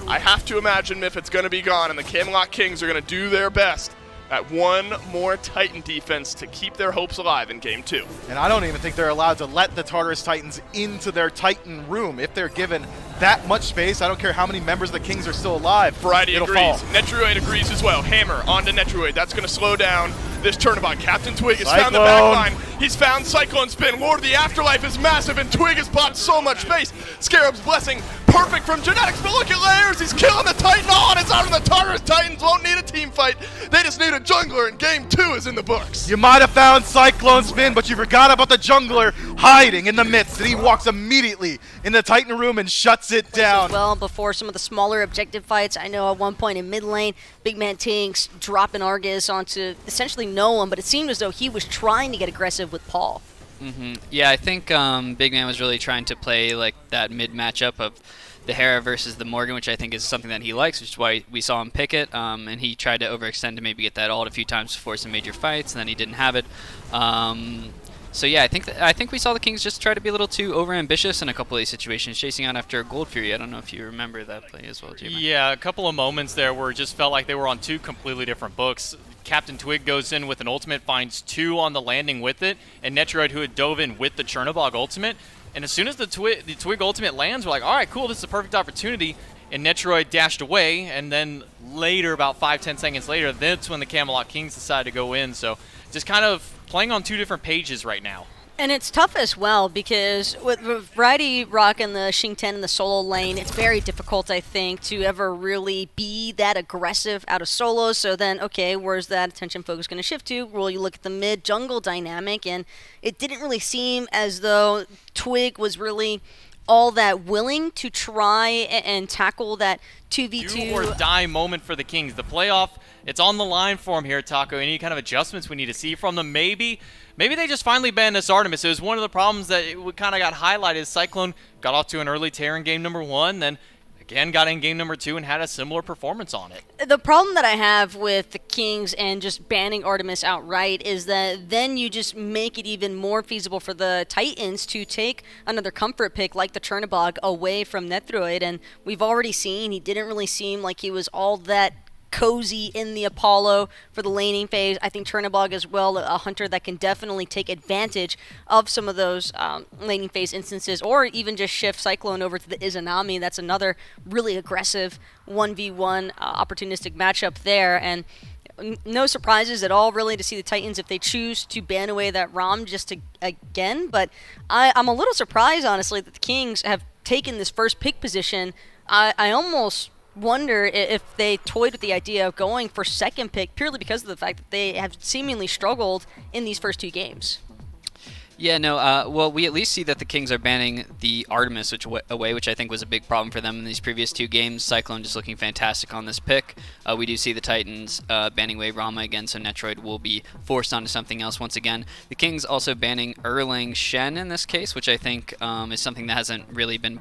I have to imagine if it's going to be gone, and the Camelot Kings are going to do their best at one more Titan defense to keep their hopes alive in Game 2. And I don't even think they're allowed to let the Tartarus Titans into their Titan room. If they're given that much space, I don't care how many members of the Kings are still alive, Variety it'll agrees. fall. Netrioid agrees as well. Hammer onto Netrioid. That's going to slow down this turnabout. Captain Twig has found the Cyclone. back line. He's found Cyclone Spin. Lord of the Afterlife is massive, and Twig has bought so much space. Scarab's Blessing, perfect from Genetics, but look at Layers. He's killing the Titan. Oh, and it's out of the Tartarus Titans. Won't need a team fight. They just need a jungler, and Game 2 is in the books. You might have found Cyclone Spin, but you forgot about the jungler hiding in the midst, and he walks immediately in the Titan room and shuts it down. Well, before some of the smaller objective fights, I know at one point in mid lane, Big Man Tinks dropping Argus onto essentially no one, but it seemed as though he was trying to get aggressive with Paul. Yeah, I think Big Man was really trying to play like that mid matchup of the Hera versus the Morgan, which I think is something that he likes, which is why we saw him pick it. And he tried to overextend to maybe get that ult a few times before some major fights, and then he didn't have it. So yeah, I think we saw the Kings just try to be a little too overambitious in a couple of these situations, chasing out after a Gold Fury. I don't know if you remember that play as well, J-Man. Yeah, a couple of moments there where it just felt like they were on 2 completely different books. Captain Twig goes in with an ultimate, finds 2 on the landing with it, and Netroid, who had dove in with the Chernobog ultimate. And as soon as the Twig ultimate lands, we're like, all right, cool, this is a perfect opportunity. And Netroid dashed away, and then later, about 5-10 seconds later, that's when the Camelot Kings decided to go in. So just kind of playing on 2 different pages right now. And it's tough as well because with Variety rocking the Xing 10 in the solo lane, it's very difficult, I think, to ever really be that aggressive out of solos. So then, okay, where's that attention focus going to shift to? Well, you look at the mid-jungle dynamic, and it didn't really seem as though Twig was really all that willing to try and tackle that 2v2. Do or die moment for the Kings. The playoff, it's on the line for him here, Taco. Any kind of adjustments we need to see from them? Maybe they just finally banned this Artemis. It was one of the problems that it kind of got highlighted. Cyclone got off to an early tear in game number 1, then again got in game number 2 and had a similar performance on it. The problem that I have with the Kings and just banning Artemis outright is that then you just make it even more feasible for the Titans to take another comfort pick like the Chernobog away from Netroid, and we've already seen he didn't really seem like he was all that cozy in the Apollo for the laning phase. I think Chernobog as well, a hunter that can definitely take advantage of some of those laning phase instances, or even just shift Cyclone over to the Izanami. That's another really aggressive 1v1 opportunistic matchup there, and no surprises at all, really, to see the Titans if they choose to ban away that ROM just again. But I'm a little surprised, honestly, that the Kings have taken this first pick position. I almost wonder if they toyed with the idea of going for second pick purely because of the fact that they have seemingly struggled in these first 2 games. Yeah, no, well, we at least see that the Kings are banning the Artemis away, which I think was a big problem for them in these previous 2 games. Cyclone just looking fantastic on this pick. We do see the Titans banning away Rama again, so Netroid will be forced onto something else once again. The Kings also banning Erlang Shen in this case, which I think is something that hasn't really been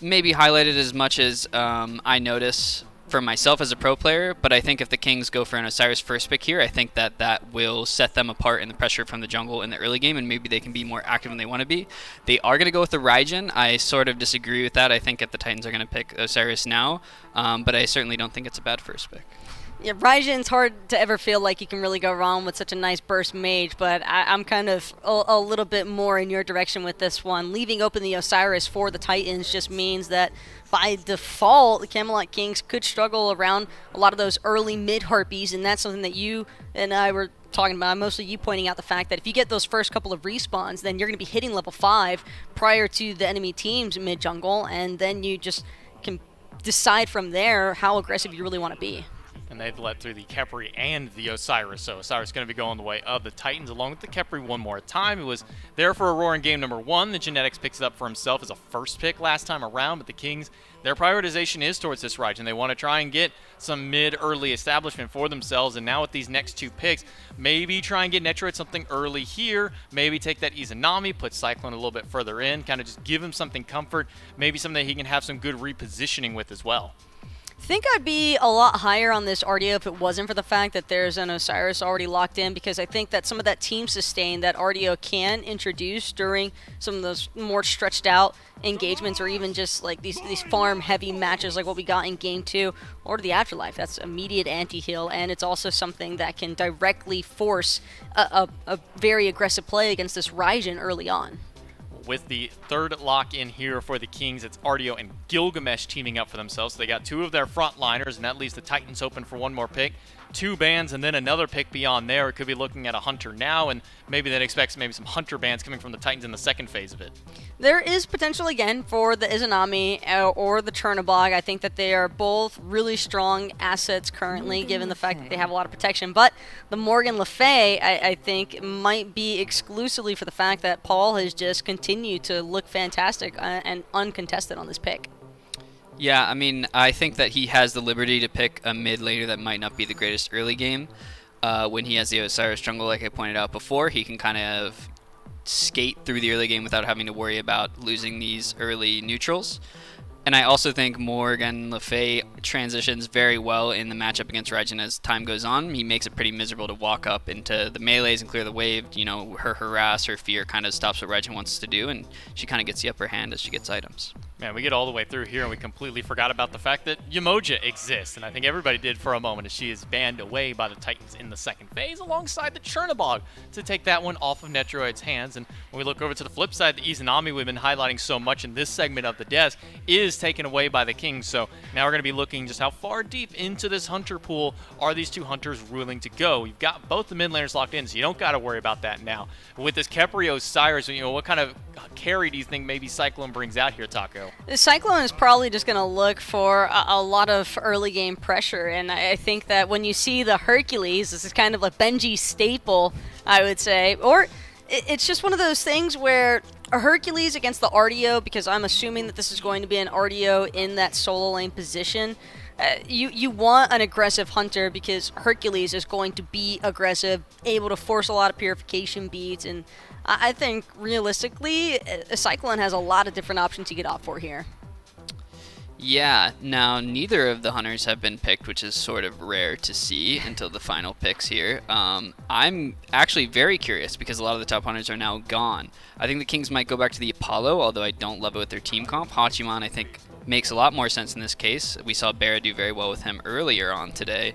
maybe highlighted as much as I notice for myself as a pro player, but I think if the Kings go for an Osiris first pick here, I think that will set them apart in the pressure from the jungle in the early game, and maybe they can be more active than they want to be. They are going to go with the Raijin. I sort of disagree with that. I think if the Titans are going to pick Osiris now, but I certainly don't think it's a bad first pick. Yeah, Raijin's hard to ever feel like you can really go wrong with such a nice burst mage, but I'm kind of a little bit more in your direction with this one. Leaving open the Osiris for the Titans just means that by default, the Camelot Kings could struggle around a lot of those early mid-harpies, and that's something that you and I were talking about, mostly you pointing out the fact that if you get those first couple of respawns, then you're going to be hitting level 5 prior to the enemy team's mid-jungle, and then you just can decide from there how aggressive you really want to be. And they've let through the Khepri and the Osiris, so Osiris is going to be going the way of the Titans along with the Khepri one more time. He was there for Aurora in game number 1. The Genetics picks it up for himself as a first pick last time around, but the Kings, their prioritization is towards this Raijin. They want to try and get some mid-early establishment for themselves, and now with these next 2 picks, maybe try and get Netroid something early here, maybe take that Izanami, put Cyclone a little bit further in, kind of just give him something comfort, maybe something that he can have some good repositioning with as well. I think I'd be a lot higher on this RDO if it wasn't for the fact that there's an Osiris already locked in, because I think that some of that team sustain that RDO can introduce during some of those more stretched out engagements, or even just like these farm heavy matches like what we got in game 2 or the Afterlife. That's immediate anti-heal, and it's also something that can directly force a very aggressive play against this Raijin early on. With the third lock in here for the Kings, it's Ardio and Gilgamesh teaming up for themselves. So they got 2 of their frontliners, and that leaves the Titans open for one more pick. 2 bans and then another pick beyond there. It could be looking at a Hunter now, and maybe that expects maybe some Hunter bans coming from the Titans in the second phase of it. There is potential again for the Izanami or the Chernobog. I think that they are both really strong assets currently, given the fact that they have a lot of protection. But the Morgan Le Fay, I think, might be exclusively for the fact that Paul has just continued to look fantastic and uncontested on this pick. Yeah, I mean, I think that he has the liberty to pick a mid laner that might not be the greatest early game. When he has the Osiris jungle, like I pointed out before, he can kind of skate through the early game without having to worry about losing these early neutrals. And I also think Morgan Le Fay transitions very well in the matchup against Raijin as time goes on. He makes it pretty miserable to walk up into the melees and clear the wave. You know, her harass, her fear kind of stops what Raijin wants to do, and she kind of gets the upper hand as she gets items. Man, we get all the way through here and we completely forgot about the fact that Yamoja exists, and I think everybody did for a moment, as she is banned away by the Titans in the second phase alongside the Chernobog to take that one off of Netroid's hands. And when we look over to the flip side, the Izanami we've been highlighting so much in this segment of the desk is taken away by the Kings. So now we're going to be looking just how far deep into this Hunter pool are these 2 Hunters willing to go. You've got both the mid laners locked in, so you don't got to worry about that now. But with this Khepri Osiris, you know, what kind of carry do you think maybe Cyclone brings out here, Taco? The Cyclone is probably just going to look for a lot of early game pressure, and I think that when you see the Hercules, this is kind of a Benji staple, I would say, or it's just one of those things where a Hercules against the RDO, because I'm assuming that this is going to be an RDO in that solo lane position. You want an aggressive Hunter because Hercules is going to be aggressive, able to force a lot of purification beads, and I think realistically, a Cyclone has a lot of different options to get off for here. Yeah, now neither of the Hunters have been picked, which is sort of rare to see until the final picks here. I'm actually very curious because a lot of the top Hunters are now gone. I think the Kings might go back to the Apollo, although I don't love it with their team comp. Hachiman, I think, makes a lot more sense in this case. We saw Barra do very well with him earlier on today.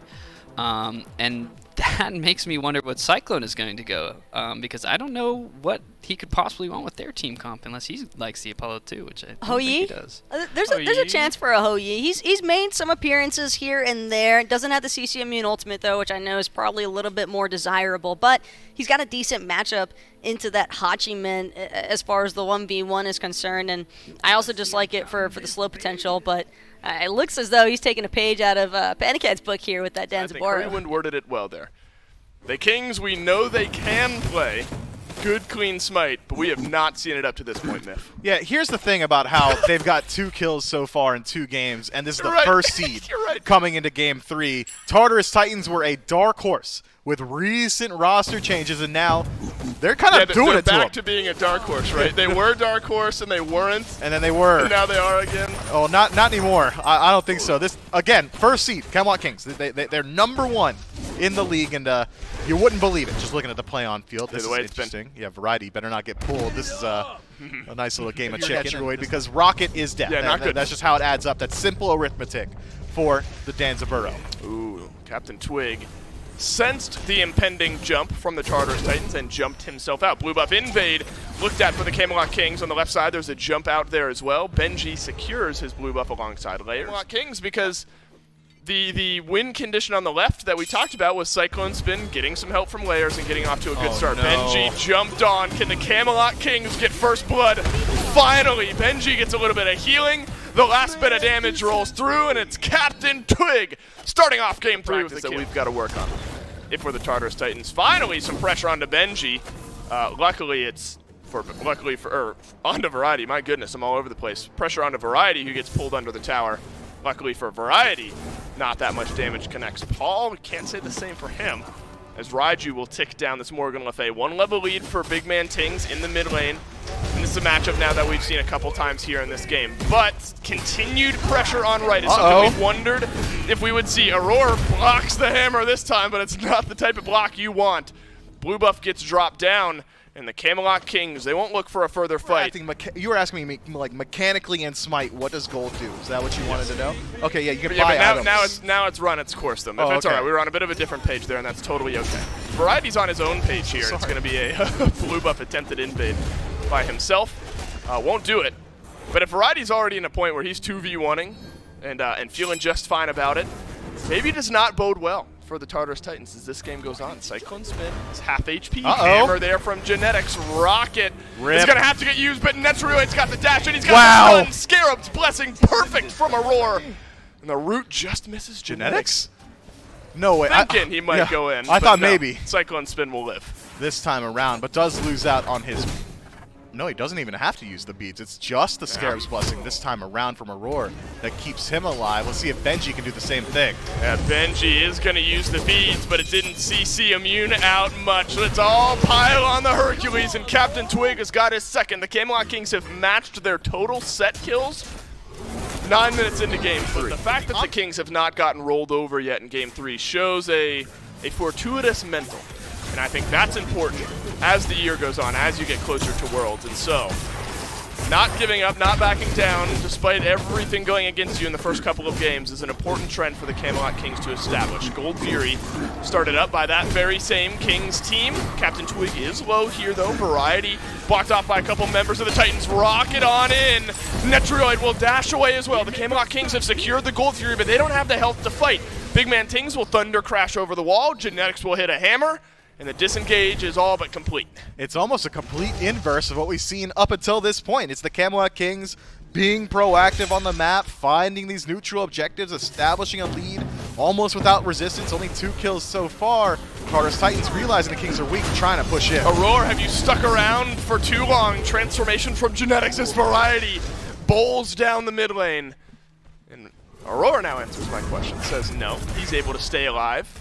And that makes me wonder what Cyclone is going to go, because I don't know what he could possibly want with their team comp unless he likes the Apollo too, which I don't think he does. There's a chance for a Ho Yi. He's made some appearances here and there. Doesn't have the CC Immune ultimate though, which I know is probably a little bit more desirable, but he's got a decent matchup into that Hachiman as far as the 1v1 is concerned, and I also just like it for the slow potential, but it looks as though he's taking a page out of Panicat's book here with that I think Danzaburou. Hurrywind worded it well there. The Kings, we know they can play good, clean Smite, but we have not seen it up to this point, Myth. Yeah, here's the thing about how they've got 2 kills so far in 2 games, and this is the You're right. first seed You're right. coming into Game 3. Tartarus Titans were a dark horse with recent roster changes, and now they're kind of doing they're it to back them. to being a dark horse, right? They were dark horse and they weren't, And then they were. and now they are again. Oh, not anymore. I don't think so. This again, first seed, Camelot Kings. They're number 1 in the league, and you wouldn't believe it just looking at the play on field. This the is way it's been. interesting. Yeah, Variety better not get pulled. This is a nice little game of chicken, because Rocket is dead. Yeah, not good. That's just how it adds up. That's simple arithmetic for the Danzaburou. Ooh, Captain Twig sensed the impending jump from the Tartarus Titans and jumped himself out. Blue buff invade looked at for the Camelot Kings on the left side. There's a jump out there as well. Benji secures his blue buff alongside Layers. Camelot Kings, because the win condition on the left that we talked about was Cyclone Spin getting some help from Layers and getting off to a good start. no. Benji jumped on. Can the Camelot Kings get first blood? Finally, Benji gets a little bit of healing. The last bit of damage rolls through, and it's Captain Twig starting off Game 3 with the that we've got to work on. If we're the Tartarus Titans, finally some pressure onto Benji. Luckily onto Variety. My goodness, I'm all over the place. Pressure onto Variety, who gets pulled under the tower. Luckily for Variety, not that much damage connects Paul. We can't say the same for him, as Raiju will tick down this Morgan Le Fay. 1 level lead for Big Man Tings in the mid lane. And this is a matchup now that we've seen a couple times here in this game. But continued pressure on right is something we've wondered if we would see. Aurora blocks the hammer this time, but it's not the type of block you want. Blue buff gets dropped down, and the Camelot Kings, they won't look for a further fight. You were asking me, like, mechanically in Smite, what does gold do? Is that what you wanted to know? Okay, yeah, you can buy but items. now it's run its course, though. Oh, It's okay. all right. We were on a bit of a different page there, and that's totally okay. Variety's on his own page here. It's going to be a blue buff attempted invade by himself. Won't do it. But if Variety's already in a point where he's 2v1ing and feeling just fine about it, maybe it does not bode well for the Tartarus Titans as this game goes on. Cyclone Spin is half HP. Hammer there from Genetics. Rocket is going to have to get used, but Netzrealate's got the dash, and he's got the stun. Scarab's blessing perfect from Aurora. And the root just misses Genetics. No way. Thinking he might go in. I but thought no, maybe Cyclone Spin will live. this time around, but does lose out on his... No, he doesn't even have to use the beads. It's just the Scarab's Blessing this time around from Aurora that keeps him alive. Let's see if Benji can do the same thing. Yeah, Benji is going to use the beads, but it didn't CC Immune out much. Let's all pile on the Hercules, and Captain Twig has got his second. The Camelot Kings have matched their total set kills 9 minutes into Game 3. But the fact that the Kings have not gotten rolled over yet in Game 3 shows a fortuitous mental. And I think that's important as the year goes on, as you get closer to Worlds. And so, not giving up, not backing down, despite everything going against you in the first couple of games, is an important trend for the Camelot Kings to establish. Gold Fury started up by that very same Kings team. Captain Twig is low here, though. Variety blocked off by a couple members of the Titans. Rocket on in. Netrioid will dash away as well. The Camelot Kings have secured the Gold Fury, but they don't have the health to fight. Big Man Tings will thunder crash over the wall. Genetics will hit a hammer. And the disengage is all but complete. It's almost a complete inverse of what we've seen up until this point. It's the Camelot Kings being proactive on the map, finding these neutral objectives, establishing a lead almost without resistance. Only 2 kills so far. Tartarus Titans realizing the Kings are weak, trying to push in. Aurora, have you stuck around for too long? Transformation from Genetics as Variety bowls down the mid lane. And Aurora now answers my question, says no. He's able to stay alive.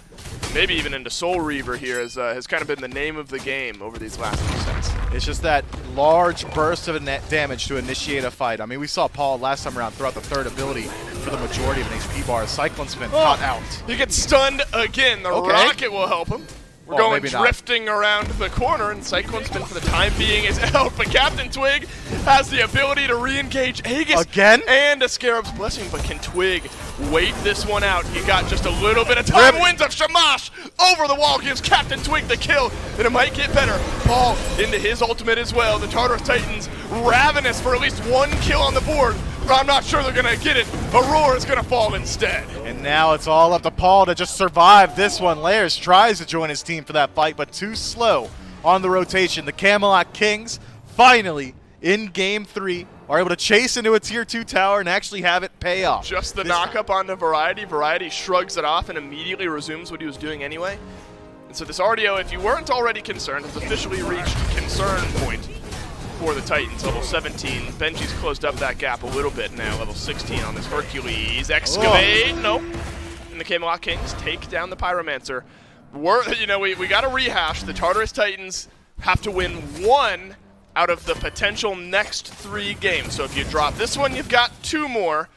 Maybe even into Soul Reaver here has kind of been the name of the game over these last few sets. It's just that large burst of damage to initiate a fight. I mean, we saw Paul last time around throw out the third ability for the majority of an HP bar. Cyclone Spin caught out. He gets stunned again. The rocket will help him. We're Well, going maybe not. drifting around the corner, and Cyclone Spin for the time being is out, but Captain Twig has the ability to re-engage Aegis Again? and a Scarab's Blessing, but can Twig wait this one out? He got just a little bit of time. Wins of Shamash over the wall, gives Captain Twig the kill, and it might get better. Paul into his ultimate as well. The Tartarus Titans ravenous for at least one kill on the board, but I'm not sure they're going to get it. Aurora is going to fall instead. And now it's all up to Paul to just survive this one. Layers tries to join his team for that fight, but too slow on the rotation. The Camelot Kings finally, in Game 3, are able to chase into a Tier 2 tower and actually have it pay off. Just the This- knock-up onto Variety. Variety shrugs it off and immediately resumes what he was doing anyway. And so this RDO, if you weren't already concerned, has officially reached concern point for the Titans, level 17. Benji's closed up that gap a little bit now, level 16 on this Hercules. Excavate, nope. And the Camelot Kings take down the Pyromancer. We got to rehash. The Tartarus Titans have to win one out of the potential next 3 games. So if you drop this one, you've got 2 more.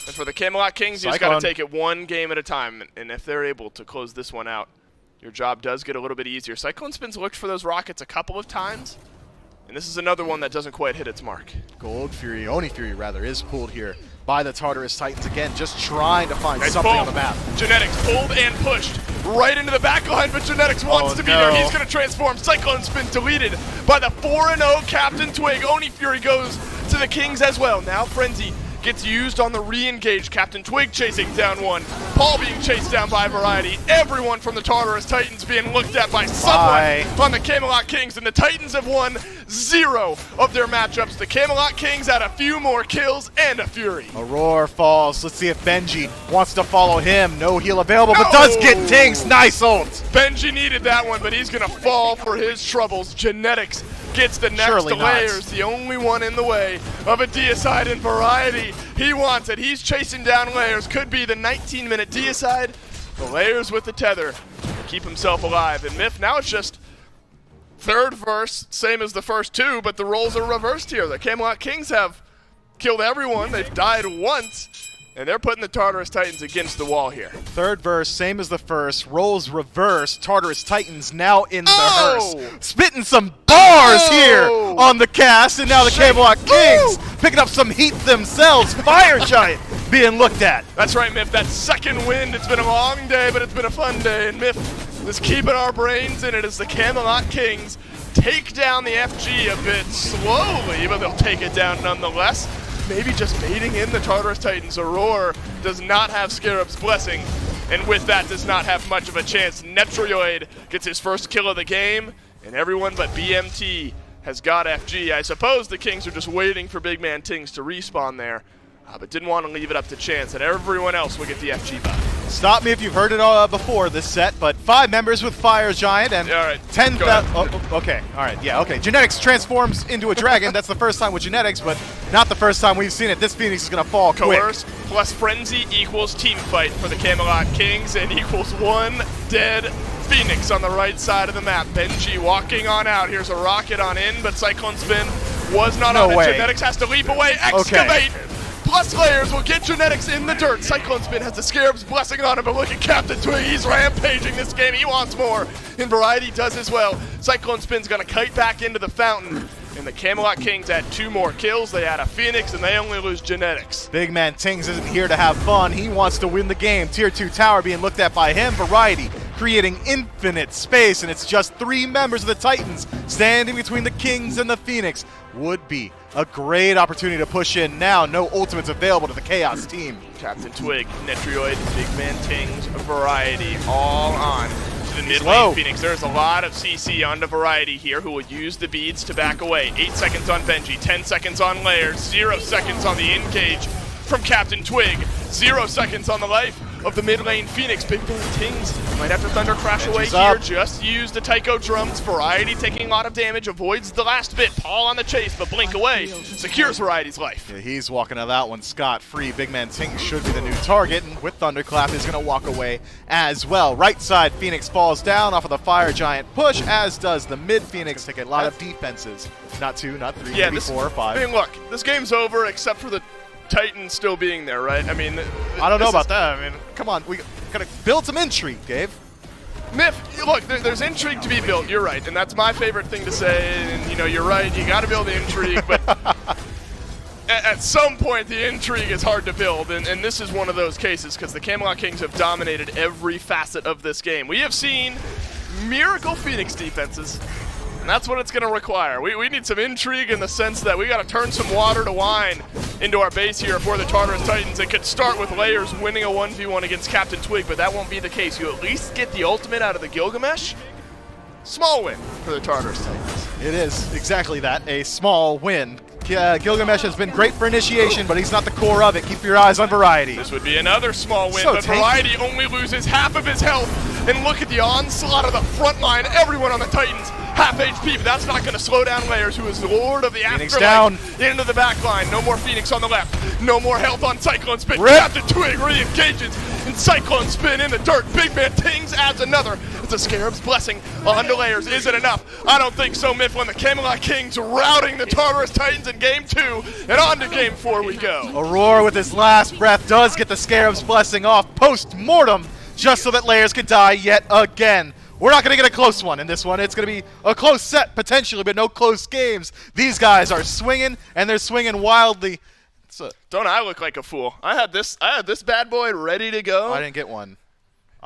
And for the Camelot Kings, you just got to take it 1 game at a time. And if they're able to close this one out, your job does get a little bit easier. Cyclone Spin's looked for those rockets a couple of times, and this is another one that doesn't quite hit its mark. Gold Fury, Oni Fury rather, is pulled here by the Tartarus Titans again, just trying to find Nice something pull. on the map. Genetics pulled and pushed right into the back line, but Genetics wants to be there. He's going to transform. Cyclone Spin deleted by the 4-0 Captain Twig. Oni Fury goes to the Kings as well. Now Frenzy gets used on the re-engaged Captain Twig chasing down one. Paul being chased down by Variety. Everyone from the Tartarus Titans being looked at by someone on the Camelot Kings, and the Titans have won 0 of their matchups. The Camelot Kings had a few more kills and a Fury. Aurora falls. Let's see if Benji wants to follow him. No heal available, but does get Tinks. Nice ult. Benji needed that one, but he's going to fall for his troubles. Genetics gets the next Surely to not. Layers, the only one in the way of a deicide in Variety. He wants it. He's chasing down Layers. Could be the 19-minute deicide. The Layers with the tether to keep himself alive. And Myth, now it's just third verse, same as the first 2, but the roles are reversed here. The Camelot Kings have killed everyone. They've died once, and they're putting the Tartarus Titans against the wall here. Third verse, same as the first. Roles reverse. Tartarus Titans now in the Oh! hearse. Spitting some bars Oh! here on the cast, and now the Camelot Kings picking up some heat themselves. Fire Giant being looked at. That's right, Myth. That second wind. It's been a long day, but it's been a fun day. And Myth is keeping our brains in it as the Camelot Kings take down the FG a bit slowly, but they'll take it down nonetheless. Maybe just baiting in the Tartarus Titans. Aurora does not have Scarab's Blessing, and with that does not have much of a chance. Netroid gets his first kill of the game, and everyone but BMT has got FG. I suppose the Kings are just waiting for Big Man Tings to respawn there, but didn't want to leave it up to chance that everyone else would get the FG buff. Stop me if you've heard it all before this set, but 5 members with Fire Giant and Yeah, all right. 10,000. Go ahead. Oh, okay, all right, yeah, okay. Genetics transforms into a dragon. That's the first time with Genetics, but not the first time we've seen it. This Phoenix is going to fall quick. Coerce plus Frenzy equals team fight for the Camelot Kings and equals 1 dead Phoenix on the right side of the map. Benji walking on out. Here's a rocket on in, but Cyclone Spin was not No on way. it. Genetics has to leap away. Excavate! Plus Layers will get Genetics in the dirt. Cyclone Spin has the Scarab's Blessing on him, but look at Captain Twig. He's rampaging this game. He wants more. And Variety does as well. Cyclone Spin's going to kite back into the fountain. And the Camelot Kings had 2 more kills. They had a Phoenix, and they only lose Genetics. Big Man Tings isn't here to have fun. He wants to win the game. Tier 2 tower being looked at by him. Variety creating infinite space, and it's just 3 members of the Titans standing between the Kings and the Phoenix. Would be a great opportunity to push in now. No ultimates available to the Chaos team. Captain Twig, Netrioid, Big Man Tings, Variety, all on to the mid low. lane Phoenix. There's a lot of CC onto Variety here, who will use the beads to back away. 8 seconds on Benji, 10 seconds on Layers, 0 seconds on the engage from Captain Twig, 0 seconds on the life of the mid lane Phoenix. Big Man Tings might have to Thunder Crash away Benji's here. up. Just use the Taiko drums. Variety taking a lot of damage, avoids the last bit. Paul on the chase, but blink away secures Variety's life. Yeah, he's walking out of that one scot-free. Big Man Tings should be the new target, and with Thunderclap, he's going to walk away as well. Right side, Phoenix falls down off of the Fire Giant push, as does the mid Phoenix. Take a lot of defenses. Not 2, not 3, maybe 4 or 5. I mean, look, this game's over except for the Titan still being there, right? I mean, I don't know this about is- that. I mean, come on, we gotta build some intrigue, Dave. Myth, look, there's intrigue to be built, you're right, and that's my favorite thing to say, and you know, you're right, you gotta build the intrigue, but at some point the intrigue is hard to build, and this is one of those cases, because the Camelot Kings have dominated every facet of this game. We have seen miracle Phoenix defenses, and that's what it's going to require. We need some intrigue in the sense that we got to turn some water to wine into our base here for the Tartarus Titans. It could start with Layers winning a 1v1 against Captain Twig, but that won't be the case. You at least get the ultimate out of the Gilgamesh. Small win for the Tartarus Titans. It is exactly that, a small win. Gilgamesh has been great for initiation, but he's not the core of it. Keep your eyes on Variety. This would be another small win, So but tanky. Variety only loses half of his health. And look at the onslaught of the front line. Everyone on the Titans, half HP, but that's not going to slow down Layers, who is the Lord of the Phoenix Afterlife. down. Into the back line. No more Phoenix on the left. No more health on Cyclone Spin. Rip. Captain Twig re-engages. And Cyclone Spin in the dirt. Big Man Tings adds another. It's a Scarab's Blessing onto Layers. Is it enough? I don't think so, Mifflin. The Camelot Kings routing the Tartarus Titans in Game 2. And on to Game 4 we go. Aurora with his last breath does get the Scarab's Blessing off post-mortem, just so that Layers could die yet again. We're not going to get a close one in this one. It's going to be a close set, potentially, but no close games. These guys are swinging, and they're swinging wildly. Don't I look like a fool? I had this bad boy ready to go. I didn't get one.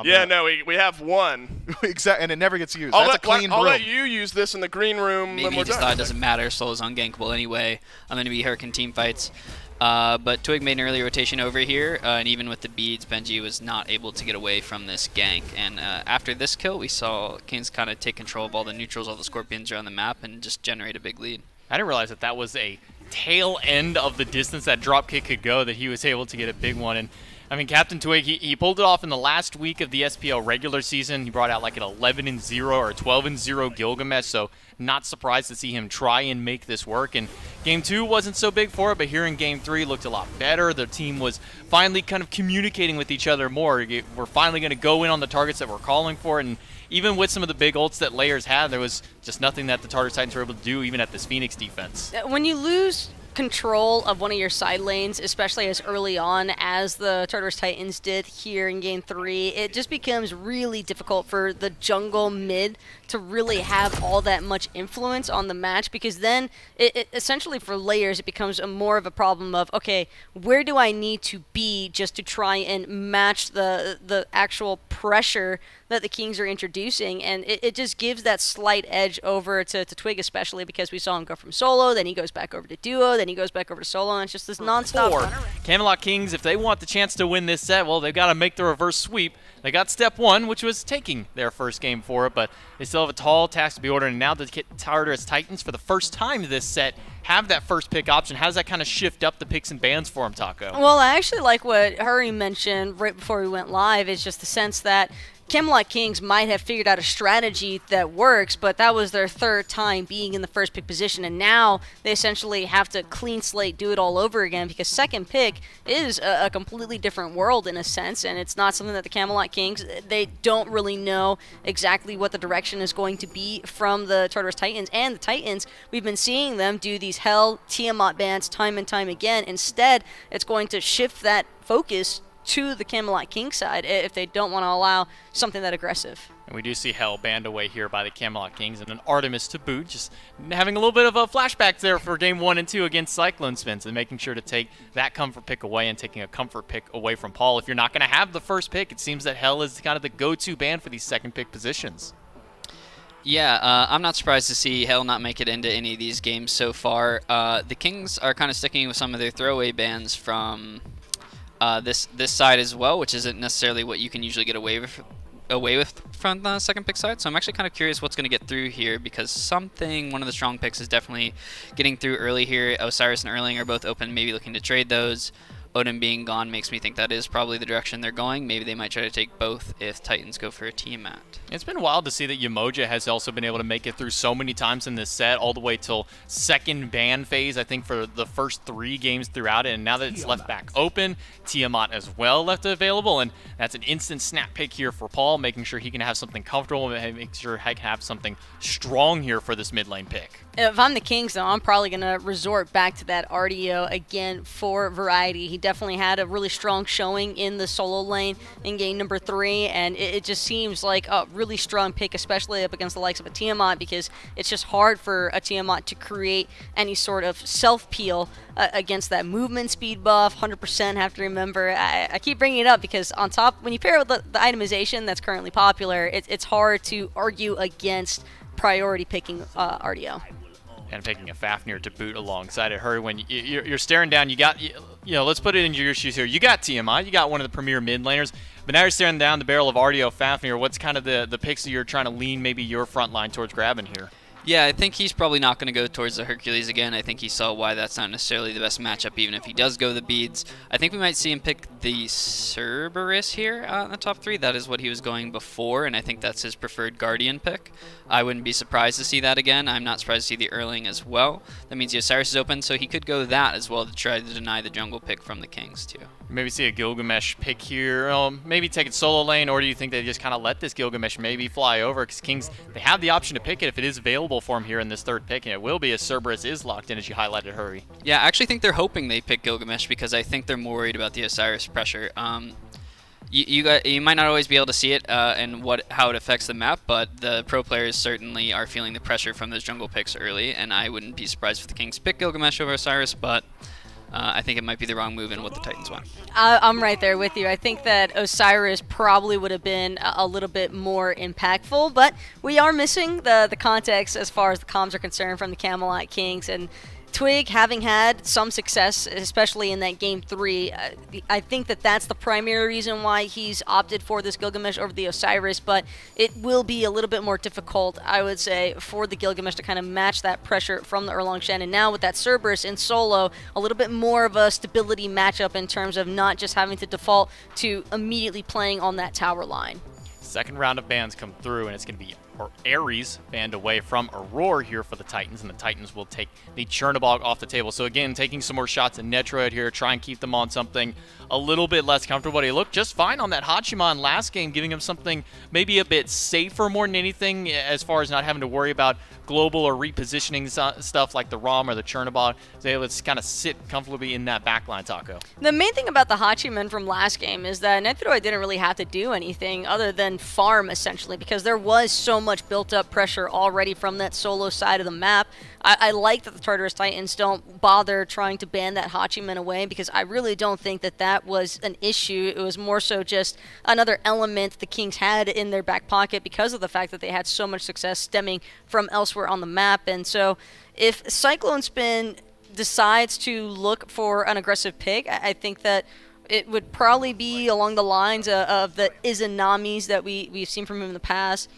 No, we have one. Exactly, and it never gets used. I'll That's a clean I'll room. let you use this in the green room Maybe when he we're just done. thought it doesn't matter. Solo's ungankable anyway. I'm going to be Hurricane team fights. But Twig made an early rotation over here, and even with the beads, Benji was not able to get away from this gank. And after this kill, we saw Kings kind of take control of all the neutrals, all the scorpions around the map, and just generate a big lead. I didn't realize that was a tail end of the distance that dropkick could go, that he was able to get a big one. And I mean, Captain Twig, he pulled it off in the last week of the SPL regular season. He brought out like an 11-0 or 12-0 Gilgamesh, so not surprised to see him try and make this work. And Game 2 wasn't so big for it, but here in Game 3 looked a lot better. The team was finally kind of communicating with each other more. We're finally going to go in on the targets that we're calling for, and even with some of the big ults that Layers had, there was just nothing that the Tartarus Titans were able to do, even at this Phoenix defense. When you lose control of one of your side lanes, especially as early on as the Tartarus Titans did here in Game 3, it just becomes really difficult for the jungle mid to really have all that much influence on the match, because then it essentially for Layers it becomes more of a problem of, okay, where do I need to be just to try and match the actual pressure that the Kings are introducing, and it just gives that slight edge over to Twig, especially because we saw him go from solo, then he goes back over to duo, then he goes back over to solo, and it's just this non-stop Or runner. Camelot Kings, if they want the chance to win this set, well, they've got to make the reverse sweep. They got step one, which was taking their first game for it, but they still have a tall task to be ordered. And now the Tartarus Titans, for the first time this set, have that first pick option. How does that kind of shift up the picks and bans for them, Taco? Well, I actually like what Hurry mentioned right before we went live, is just the sense that Camelot Kings might have figured out a strategy that works, but that was their third time being in the first pick position, and now they essentially have to clean slate, do it all over again, because second pick is a completely different world in a sense, and it's not something that the Camelot Kings, they don't really know exactly what the direction is going to be from the Tartarus Titans. And the Titans, we've been seeing them do these Hell Tiamat bans time and time again. Instead, it's going to shift that focus to the Camelot King side if they don't want to allow something that aggressive. And we do see Hell banned away here by the Camelot Kings, and an Artemis to boot, just having a little bit of a flashback there for Game 1 and 2 against Cyclone Spins, and making sure to take that comfort pick away and taking a comfort pick away from Paul. If you're not going to have the first pick, it seems that Hell is kind of the go-to ban for these second pick positions. Yeah, I'm not surprised to see Hell not make it into any of these games so far. The Kings are kind of sticking with some of their throwaway bans from this side as well, which isn't necessarily what you can usually get away with from the second pick side. So I'm actually kind of curious what's going to get through here, because one of the strong picks is definitely getting through early here. Osiris and Erling are both open, maybe looking to trade those. Odin being gone makes me think that is probably the direction they're going. Maybe they might try to take both if Titans go for a Tiamat. It's been wild to see that Yamoja has also been able to make it through so many times in this set, all the way till second ban phase, I think, for the first 3 games throughout it. And now that it's left back open, Tiamat as well left available, and that's an instant snap pick here for Paul, making sure he can have something comfortable, making sure he can have something strong here for this mid lane pick. If I'm the Kings, though, I'm probably going to resort back to that RDO again for Variety. He He definitely had a really strong showing in the solo lane in game number 3, and it just seems like a really strong pick, especially up against the likes of a Tiamat, because it's just hard for a Tiamat to create any sort of self-peel against that movement speed buff. 100% have to remember. I keep bringing it up because on top, when you pair it with the itemization that's currently popular, it's hard to argue against priority picking RDO. And picking a Fafnir to boot alongside it. Hurry, when you're staring down, let's put it into your shoes here. You got Tiamat, you got one of the premier mid laners, but now you're staring down the barrel of RDO Fafnir. What's kind of the picks that you're trying to lean maybe your front line towards grabbing here? Yeah, I think he's probably not going to go towards the Hercules again. I think he saw why that's not necessarily the best matchup, even if he does go the beads. I think we might see him pick the Cerberus here in the top 3. That is what he was going before, and I think that's his preferred Guardian pick. I wouldn't be surprised to see that again. I'm not surprised to see the Erling as well. That means the Osiris is open, so he could go that as well to try to deny the jungle pick from the Kings too. Maybe see a Gilgamesh pick here, maybe take it solo lane, or do you think they just kind of let this Gilgamesh maybe fly over? Because Kings, they have the option to pick it if it is available for him here in this third pick, and it will be as Cerberus is locked in, as you highlighted, Hurry. Yeah, I actually think they're hoping they pick Gilgamesh because I think they're more worried about the Osiris pressure. You might not always be able to see it and how it affects the map, but the pro players certainly are feeling the pressure from those jungle picks early, and I wouldn't be surprised if the Kings pick Gilgamesh over Osiris, but I think it might be the wrong move in what the Titans want. I'm right there with you. I think that Osiris probably would have been a little bit more impactful, but we are missing the context as far as the comms are concerned from the Camelot Kings, and Twig having had some success, especially in that game 3, I think that that's the primary reason why he's opted for this Gilgamesh over the Osiris, but it will be a little bit more difficult, I would say, for the Gilgamesh to kind of match that pressure from the Erlang Shen. And now with that Cerberus in solo, a little bit more of a stability matchup in terms of not just having to default to immediately playing on that tower line. Second round of bans come through, and it's going to be Ares banned away from Aurora here for the Titans, and the Titans will take the Chernobog off the table. So again, taking some more shots at Netroid here, try and keep them on something a little bit less comfortable. He looked just fine on that Hachiman last game, giving him something maybe a bit safer more than anything, as far as not having to worry about global or repositioning stuff like the ROM or the Chernobog. So let's kind of sit comfortably in that backline, Taco. The main thing about the Hachiman from last game is that Netroid didn't really have to do anything other than farm, essentially, because there was so much built-up pressure already from that solo side of the map. I like that the Tartarus Titans don't bother trying to ban that Hachiman away, because I really don't think that that was an issue. It was more so just another element the Kings had in their back pocket because of the fact that they had so much success stemming from elsewhere on the map. And so if Cyclone Spin decides to look for an aggressive pick, I think that it would probably be along the lines of the Izanamis that we've seen from him in the past.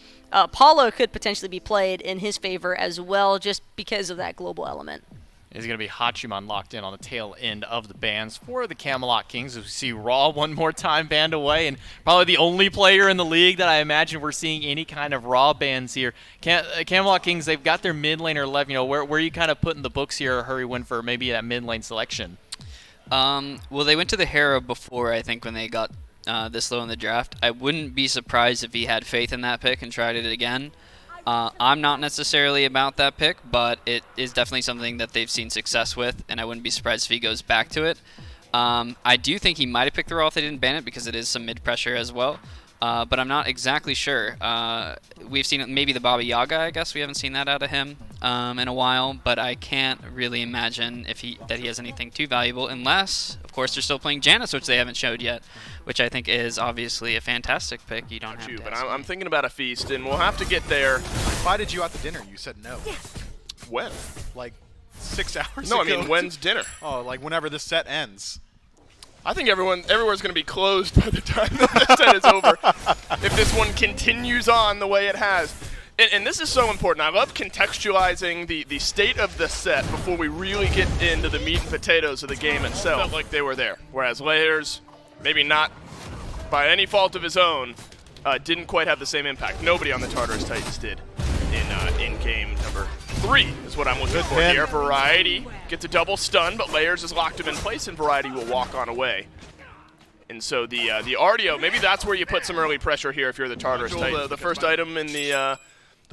Paulo could potentially be played in his favor as well, just because of that global element. Is going to be Hachiman locked in on the tail end of the bans for the Camelot Kings. As we see Raw one more time banned away, and probably the only player in the league that I imagine we're seeing any kind of Raw bans here. Camelot Kings, they've got their mid laner left. You know, where are you kind of putting the books here, Hurry Win, for maybe that mid lane selection? Well, they went to the Hera before, I think, when they got this low in the draft. I wouldn't be surprised if he had faith in that pick and tried it again. I'm not necessarily about that pick, but it is definitely something that they've seen success with, and I wouldn't be surprised if he goes back to it. I do think he might have picked the Raw if they didn't ban it, because it is some mid-pressure as well. But I'm not exactly sure. We've seen maybe the Baba Yaga, I guess. We haven't seen that out of him in a while, but I can't really imagine that he has anything too valuable, unless, of course, they're still playing Janus, which they haven't showed yet, which I think is obviously a fantastic pick. You don't have to. But I'm thinking about a feast, and we'll have to get there. I invited you out to dinner. You said no. When? Like 6 hours No, ago. I mean, when's dinner? Oh, like whenever this set ends. I think everywhere's going to be closed by the time the set is over, if this one continues on the way it has. And this is so important. I love contextualizing the state of the set before we really get into the meat and potatoes of the game itself. Felt like they were there, whereas Layers, maybe not by any fault of his own, didn't quite have the same impact. Nobody on the Tartarus Titans did in game number 3 is what I'm looking for here. Variety gets a double stun, but Layers has locked him in place, and Variety will walk on away. And so the RDO, maybe that's where you put some early pressure here if you're the Tartarus Titans. The first item in the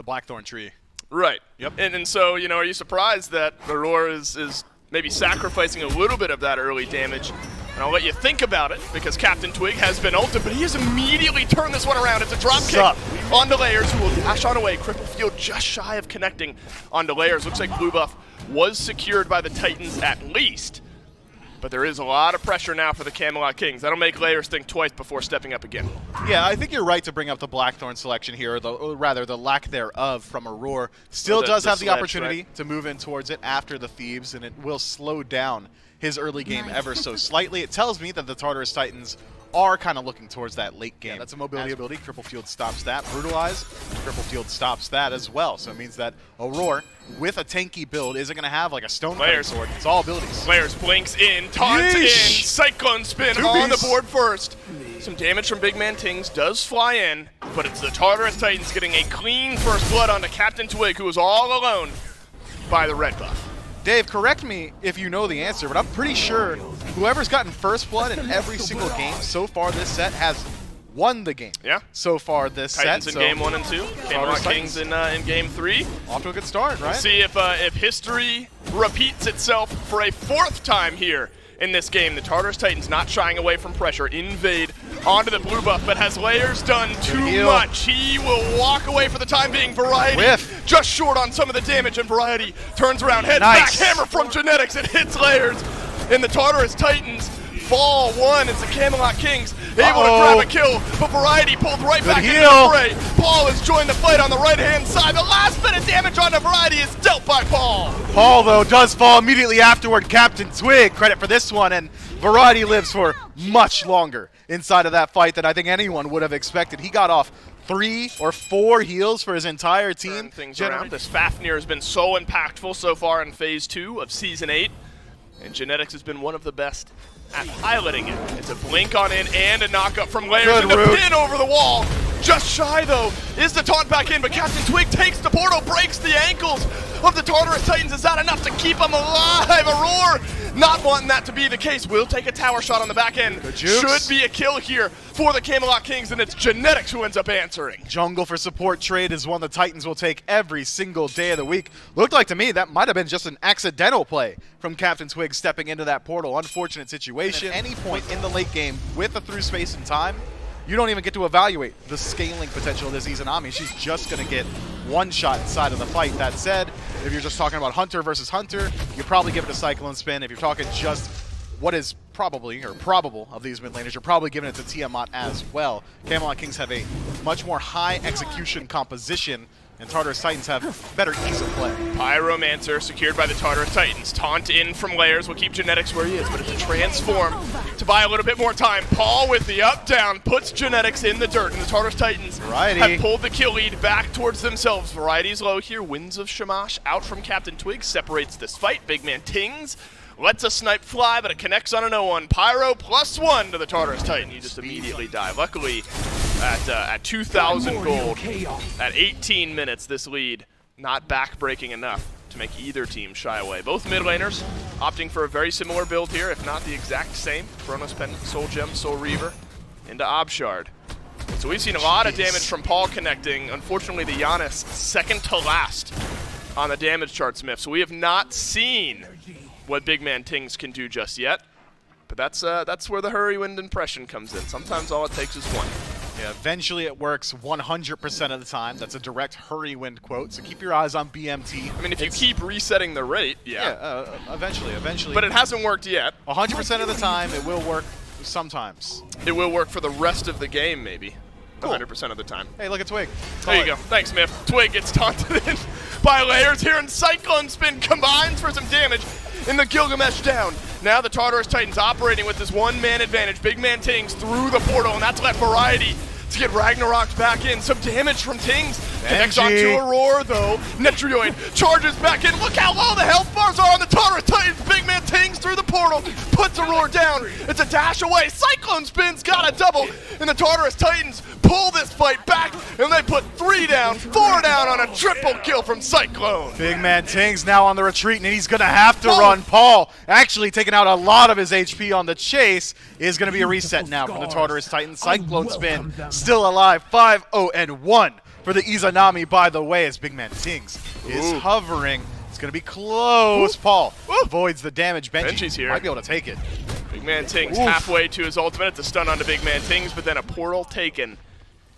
Blackthorn tree. Right. Yep. And so, you know, are you surprised that Aurora is maybe sacrificing a little bit of that early damage And I'll let you think about it, because Captain Twig has been ulted, but he has immediately turned this one around. It's a drop kick onto Layers, who will dash on away. Cripple Field just shy of connecting onto Layers. Looks like blue buff was secured by the Titans at least. But there is a lot of pressure now for the Camelot Kings. That'll make Layers think twice before stepping up again. Yeah, I think you're right to bring up the Blackthorn selection here, or rather the lack thereof from Aurora. Still does have the opportunity to move in towards it after the Thebes, and it will slow down his early game ever so slightly. It tells me that the Tartarus Titans are kind of looking towards that late game. Yeah, that's a mobility ability. Cripple Field stops that. Brutalize. Cripple Field stops that as well. So it means that Aurora, with a tanky build, isn't going to have like a stone sword. It's all abilities. Layers blinks in, taunts in, Cyclone Spin on the board first. Some damage from Big Man Tings does fly in, but it's the Tartarus Titans getting a clean first blood onto Captain Twig, who is all alone by the red buff. Dave, correct me if you know the answer, but I'm pretty sure whoever's gotten first blood in every single game so far this set has won the game. Yeah. So far this Titans set. in game 1 and 2. Camelot Kings in game 3. Off to a good start, right? We'll see if history repeats itself for a 4th time here in this game. The Tartarus Titans not shying away from pressure. Invade onto the blue buff, but has Layers done too much? He will walk away for the time being. Variety just short on some of the damage, and Variety turns around, heads back, hammer from Genetics, and hits Layers. And the Tartarus Titans fall one. It's the Camelot Kings able to grab a kill, but Variety pulled right back into the fray. Paul has joined the fight on the right-hand side. The last bit of damage onto Variety is dealt by Paul. Paul, though, does fall immediately afterward. Captain Twig, credit for this one, and Variety lives for much longer inside of that fight than I think anyone would have expected. He got off 3 or 4 heals for his entire team. Turn things around. This Fafnir has been so impactful so far in Phase 2 of Season 8, and Genetics has been one of the best at piloting it. It's a blink on in and a knockup from Layers, and the pin over the wall. Just shy, though, is the taunt back in, but Captain Twig takes the portal, breaks the ankles of the Tartarus Titans. Is that enough to keep them alive? Aurora not wanting that to be the case. Will take a tower shot on the back end. Should be a kill here for the Camelot Kings, and it's Genetics who ends up answering. Jungle for support trade is one the Titans will take every single day of the week. Looked like to me that might have been just an accidental play from Captain Twig stepping into that portal. Unfortunate situation. At any point in the late game with a through space and time, you don't even get to evaluate the scaling potential of this Izanami. She's just going to get one shot inside of the fight. That said, if you're just talking about Hunter versus Hunter, you probably give it a Cyclone Spin. If you're talking just what is probably or probable of these mid laners, you're probably giving it to Tiamat as well. Camelot Kings have a much more high execution composition, and Tartarus Titans have better ease of play. Pyromancer secured by the Tartarus Titans. Taunt in from Layers will keep Genetics where he is, but it's a transform to buy a little bit more time. Paul with the up-down puts Genetics in the dirt, and the Tartarus Titans have pulled the kill lead back towards themselves. Variety's low here. Winds of Shamash out from Captain Twig separates this fight. Big Man Tings lets a snipe fly, but it connects on an 0-1. Pyro +1 to the Tartarus Titan. You just immediately die. Luckily, at 2,000 gold, at 18 minutes, this lead not back-breaking enough to make either team shy away. Both mid laners opting for a very similar build here, if not the exact same. Chronos Pendant, Soul Gem, Soul Reaver into Obshard. So we've seen a lot of damage from Paul connecting. Unfortunately, the Giannis second to last on the damage chart, Smith. So we have not seen what Big Man Tings can do just yet. But that's where the Hurry Wind impression comes in. Sometimes all it takes is one. Yeah, eventually it works 100% of the time. That's a direct Hurry Wind quote, so keep your eyes on BMT. I mean, if you keep resetting the rate, eventually. But it hasn't worked yet. 100% of the time, it will work sometimes. It will work for the rest of the game, maybe. 100% of the time. Hey, look at Twig. There you go. Thanks, Smith. Twig gets taunted in by Layers here, and Cyclone Spin combines for some damage in the Gilgamesh down. Now the Tartarus Titans operating with this one-man advantage. Big Man Tings through the portal, and that's left Variety to get Ragnarok back in. Some damage from Tings. Connects onto Aurora, though. Netrioid charges back in. Look how low the health bars are on the Tartarus Titans. Big Man Tings through the portal. Puts Aurora down. It's a dash away. Cyclone Spin's got a double. And the Tartarus Titans pull this fight back, and they put 3 down, 4 down on a triple kill from Cyclone. Big Man Tings now on the retreat, and he's going to have to run. Paul actually taking out a lot of his HP on the chase. Is going to be a reset now from the Tartarus Titans. Cyclone Spin still alive. 5-0-1 for the Izanami, by the way, as Big Man Tings is hovering. It's going to be close. Paul avoids the damage. Benji's here. Might be able to take it. Big Man Tings halfway to his ultimate. It's a stun onto Big Man Tings, but then a portal taken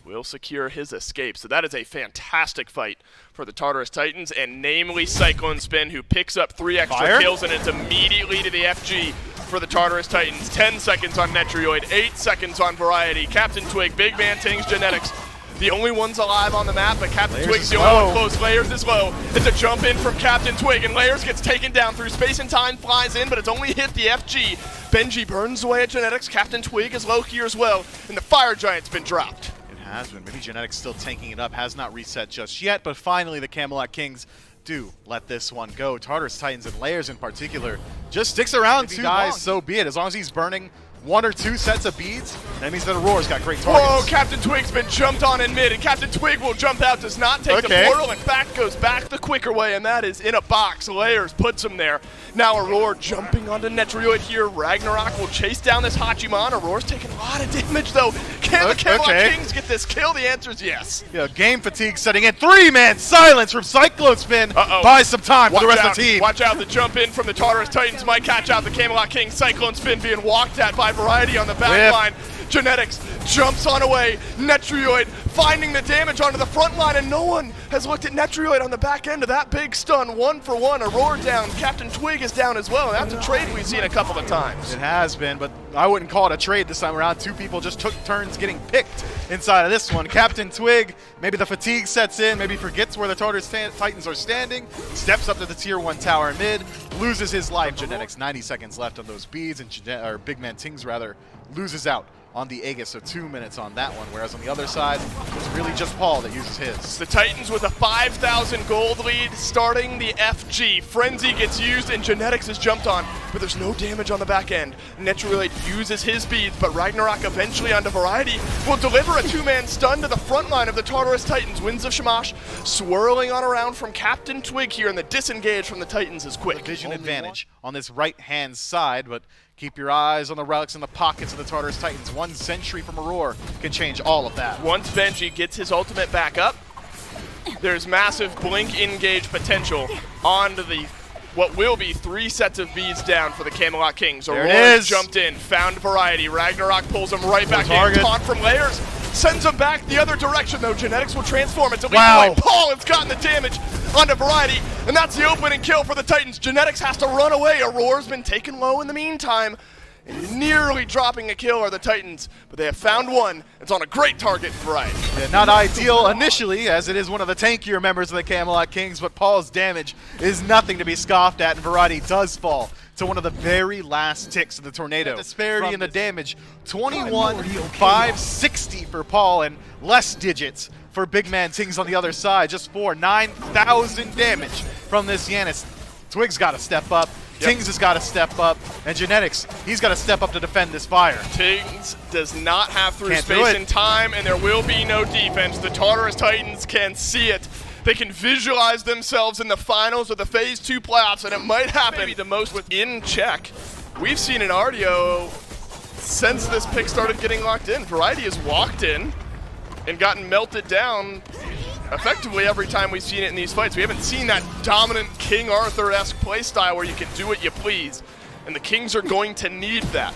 will secure his escape. So that is a fantastic fight for the Tartarus Titans, and namely Cyclone Spin, who picks up 3 extra kills, and it's immediately to the FG for the Tartarus Titans. 10 seconds on Netrioid, 8 seconds on Variety. Captain Twig, Big Man Tings, Genetics, the only ones alive on the map, but Captain Twig's the only one close. Layers is low. It's a jump in from Captain Twig, and Layers gets taken down through space and time, flies in, but it's only hit the FG. Benji burns away at Genetics. Captain Twig is low here as well, and the Fire Giant's been dropped. Has been. Maybe Genetics still tanking it up, has not reset just yet, but finally the Camelot Kings do let this one go. Tartarus Titans and Layers in particular just sticks around 2 guys, so be it. As long as he's burning 1 or 2 sets of beads, that means that Aurora's got great targets. Whoa, Captain Twig's been jumped on in mid, and Captain Twig will jump out, does not take the portal, and back goes back the quicker way, and that is in a box. Layers puts him there. Now Aurora jumping onto Netrioid here. Ragnarok will chase down this Hachiman. Aurora's taking a lot of damage, though. Can the Camelot Kings get this kill? The answer is yes. Yeah, game fatigue setting in. 3-man silence from Cyclone Spin. Buys some time for the rest of the team. Watch out, the jump in from the Tartarus Titans might catch out the Camelot Kings. Cyclone Spin being walked at by Variety on the back line. Genetics jumps on away. Netrioid finding the damage onto the front line, and no one has looked at Netrioid on the back end of that big stun. 1 for 1. Aurora down. Captain Twig is down as well. That's a trade we've seen a couple of times. It has been, but I wouldn't call it a trade this time around. 2 people just took turns getting picked inside of this one. Captain Twig, maybe the fatigue sets in, maybe forgets where the Tartarus Titans are standing, steps up to the tier 1 tower mid, loses his life. Genetics 90 seconds left on those beads, and Big Man Tings rather loses out on the Aegis, so 2 minutes on that one, whereas on the other side, it's really just Paul that uses his. The Titans with a 5,000 gold lead starting the FG. Frenzy gets used and Genetics is jumped on, but there's no damage on the back end. Netrioid uses his beads, but Ragnarok eventually onto Variety will deliver a 2-man stun to the front line of the Tartarus Titans. Winds of Shamash swirling on around from Captain Twig here, and the disengage from the Titans is quick. Vision advantage on this right-hand side, but keep your eyes on the relics in the pockets of the Tartarus Titans. 1 sentry from Aurora can change all of that. Once Benji gets his ultimate back up, there's massive blink engage potential onto the what will be 3 sets of beads down for the Camelot Kings. Aurora jumped in, found Variety. Ragnarok pulls him right back in. Taunt from Layers sends him back the other direction, though. Genetics will transform. It's a weak point. Paul has gotten the damage onto Variety, and that's the opening kill for the Titans. Genetics has to run away. Aurora's been taken low in the meantime. Nearly dropping a kill are the Titans, but they have found one. It's on a great target, Variety. Yeah, not ideal initially, as it is one of the tankier members of the Camelot Kings, but Paul's damage is nothing to be scoffed at, and Variety does fall to one of the very last ticks of the tornado. The disparity in the damage, 21, 560 for Paul, and less digits for Big Man Tings on the other side. Just 9,000 damage from this Yanis. Twig's got to step up. Tings has got to step up, and Genetics, he's got to step up to defend this fire. Tings does not have through space and time, and there will be no defense. The Tartarus Titans can see it. They can visualize themselves in the finals of the Phase 2 playoffs, and it might happen. Maybe the most within check we've seen in RDO since this pick started getting locked in. Variety has walked in and gotten melted down effectively every time we've seen it in these fights. We haven't seen that dominant King Arthur-esque playstyle where you can do what you please. And the Kings are going to need that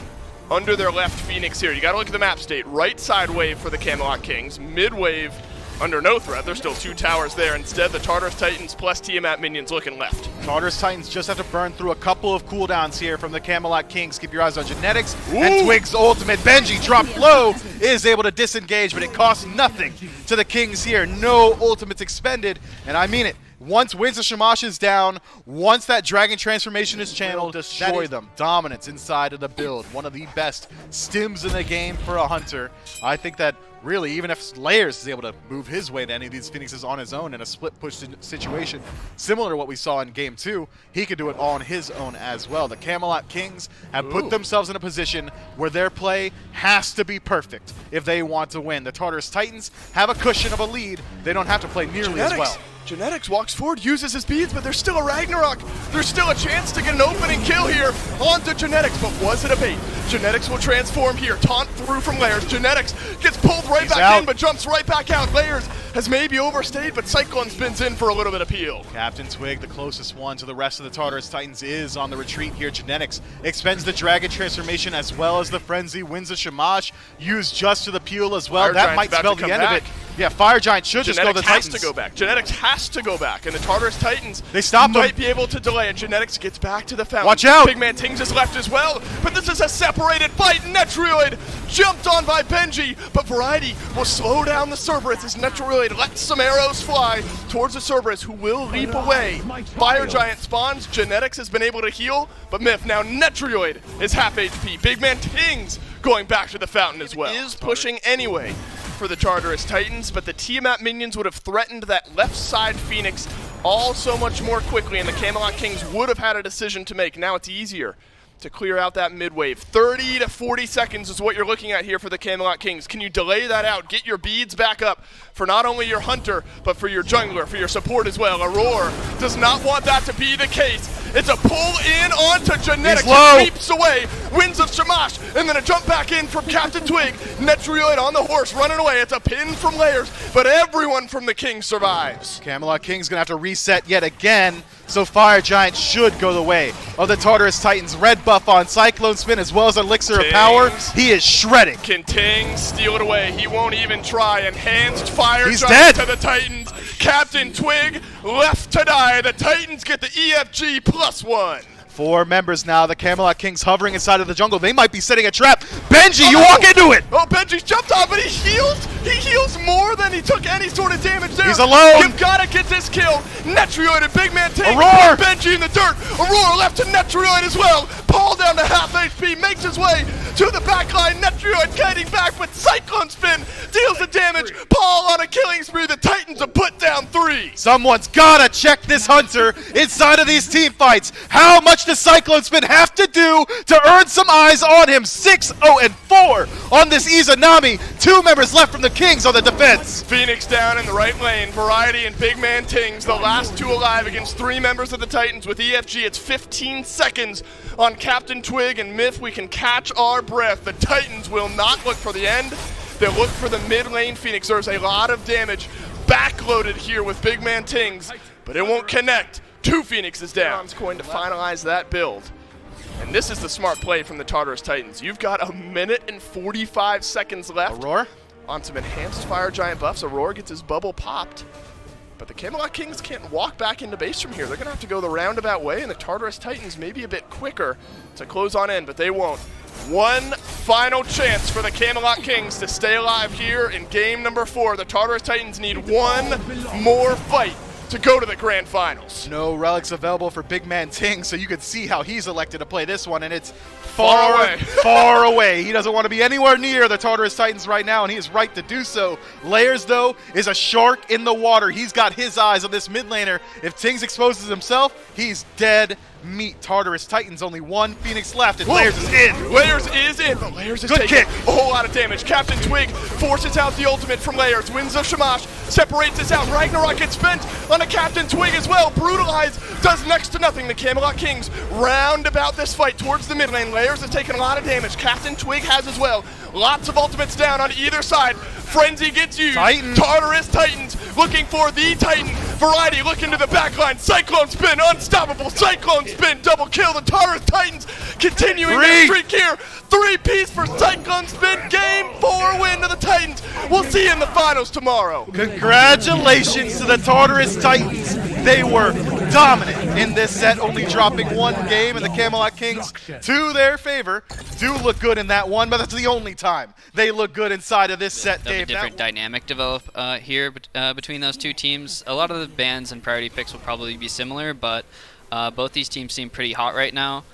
under their left Phoenix here. You got to look at the map state. Right side wave for the Camelot Kings. Mid wave under no threat. There's still 2 towers there. Instead, the Tartarus Titans plus Tiamat minions looking left. Tartarus Titans just have to burn through a couple of cooldowns here from the Camelot Kings. Keep your eyes on Genetics and Twig's ultimate. Benji dropped low, is able to disengage, but it costs nothing to the Kings here. No ultimates expended, and I mean it. Once Winds of Shamash is down, once that Dragon Transformation is channeled, destroy them. Dominance inside of the build. One of the best stims in the game for a Hunter. I think that really, even if Layers is able to move his way to any of these Phoenixes on his own in a split push situation, similar to what we saw in Game 2, he could do it all on his own as well. The Camelot Kings have put themselves in a position where their play has to be perfect if they want to win. The Tartarus Titans have a cushion of a lead. They don't have to play nearly as well. Genetics walks forward, uses his beads, but there's still a Ragnarok. There's still a chance to get an opening kill here onto Genetics, but was it a bait? Genetics will transform here, taunt through from Layers. Genetics gets pulled right He's back out. in, but jumps right back out. Layers has maybe overstayed, but Cyclone spins in for a little bit of peel. Captain Twig, the closest one to the rest of the Tartarus Titans, is on the retreat here. Genetics expends the Dragon transformation as well as the Frenzy, wins the Shamash, used just to the peel as well. Fire That Giant's might about spell to the come end back. of it. Yeah, Fire Giant should just go to the Genetics has Titans. to go back. Genetics has to go back, and the Tartarus Titans They stopped might him. be able to delay it. Genetics gets back to the fountain. Watch out. Big Man Tings is left as well, but this is a separated fight. Netrioid jumped on by Benji, but Variety will slow down the Cerberus as Netrioid lets some arrows fly towards the Cerberus, who will leap away. Fire Giant spawns. Genetics has been able to heal, but Myth, now Netrioid is half HP. Big Man Tings going back to the fountain as well. Is pushing anyway for the Tartarus Titans, but the Tiamat minions would have threatened that left side Phoenix all so much more quickly, and the Camelot Kings would have had a decision to make. Now it's easier to clear out that mid wave. 30 to 40 seconds is what you're looking at here for the Camelot Kings. Can you delay that out? Get your beads back up for not only your hunter, but for your jungler, for your support as well. Aurora does not want that to be the case. It's a pull in onto Genetics. He's low. Leaps away. Winds of Shamash. And then a jump back in from Captain Twig. Netrioid on the horse running away. It's a pin from Layers, but everyone from the King survives. Camelot King's going to have to reset yet again, so Fire Giant should go the way of the Tartarus Titans. Red buff on Cyclone Spin as well as Elixir of Power. Tings. He is shredding. Can Ting steal it away? He won't even try. Enhanced fire He's Giant dead. to the Titans. Captain Twig left to die. The Titans get the EFG +1. 4 members now. The Camelot Kings hovering inside of the jungle. They might be setting a trap. Benji, you walk into it. Oh, Benji's jumped on, but he heals. He heals more than he took any sort of damage there. He's alone. You've got to get this kill. Netrioid and Big Man Ting. Aurora. Benji in the dirt. Aurora left to Netrioid as well. Paul down to half HP, makes his way to the back line. Netrioid guiding back, but Cyclone Spin deals the damage. Paul on a killing spree. The Titans have put down 3. Someone's gotta check this hunter inside of these team fights. How much does Cyclone Spin have to do to earn some eyes on him? 6-0-4 on this Izanami. 2 members left from the Kings on the defense. Phoenix down in the right lane. Variety and Big Man Tings, the last 2 alive against 3 members of the Titans. With EFG, it's 15 seconds on Captain Twig and Myth. We can catch our breath. The Titans will not look for the end. They'll look for the mid lane Phoenix. There's a lot of damage backloaded here with Big Man Tings, but it won't connect. 2 Phoenixes down. It's going to finalize that build. And this is the smart play from the Tartarus Titans. You've got 1 minute and 45 seconds left. Aurora? On some enhanced Fire Giant buffs, Aurora gets his bubble popped. But the Camelot Kings can't walk back into base from here. They're going to have to go the roundabout way, and the Tartarus Titans may be a bit quicker to close on in, but they won't. One final chance for the Camelot Kings to stay alive here in game number 4. The Tartarus Titans need one more fight to go to the grand finals. No relics available for Big Man Ting, so you can see how he's elected to play this one, and it's Far away. far away. He doesn't want to be anywhere near the Tartarus Titans right now, and he is right to do so. Layers, though, is a shark in the water. He's got his eyes on this mid laner. If Tings exposes himself, he's dead meat. Tartarus Titans, only 1 Phoenix left, and Layers is in. Layers is in, but Layers is Good taking kick. a whole lot of damage. Captain Twig forces out the ultimate from Layers. Winds of Shamash separates this out. Ragnarok gets spent on a Captain Twig as well. Brutalize does next to nothing. The Camelot Kings round about this fight towards the mid lane. Layers has taken a lot of damage. Captain Twig has as well. Lots of ultimates down on either side. Frenzy gets used. Titan. Tartarus Titans looking for the Titan. Variety looking to the backline. Cyclone Spin, unstoppable. Cyclone Spin, double kill. The Tartarus Titans continuing their streak here. 3-piece for Cyclone Spin. Game 4 win to the Titans. We'll see you in the finals tomorrow. Congratulations to the Tartarus Titans. They were dominant in this set, only dropping 1 game, and the Camelot Kings, to their favor, do look good in that one, but that's the only time they look good inside of this set, There'll be Dave. different dynamic develop here between those 2 teams. A lot of the bans and priority picks will probably be similar, but both these teams seem pretty hot right now.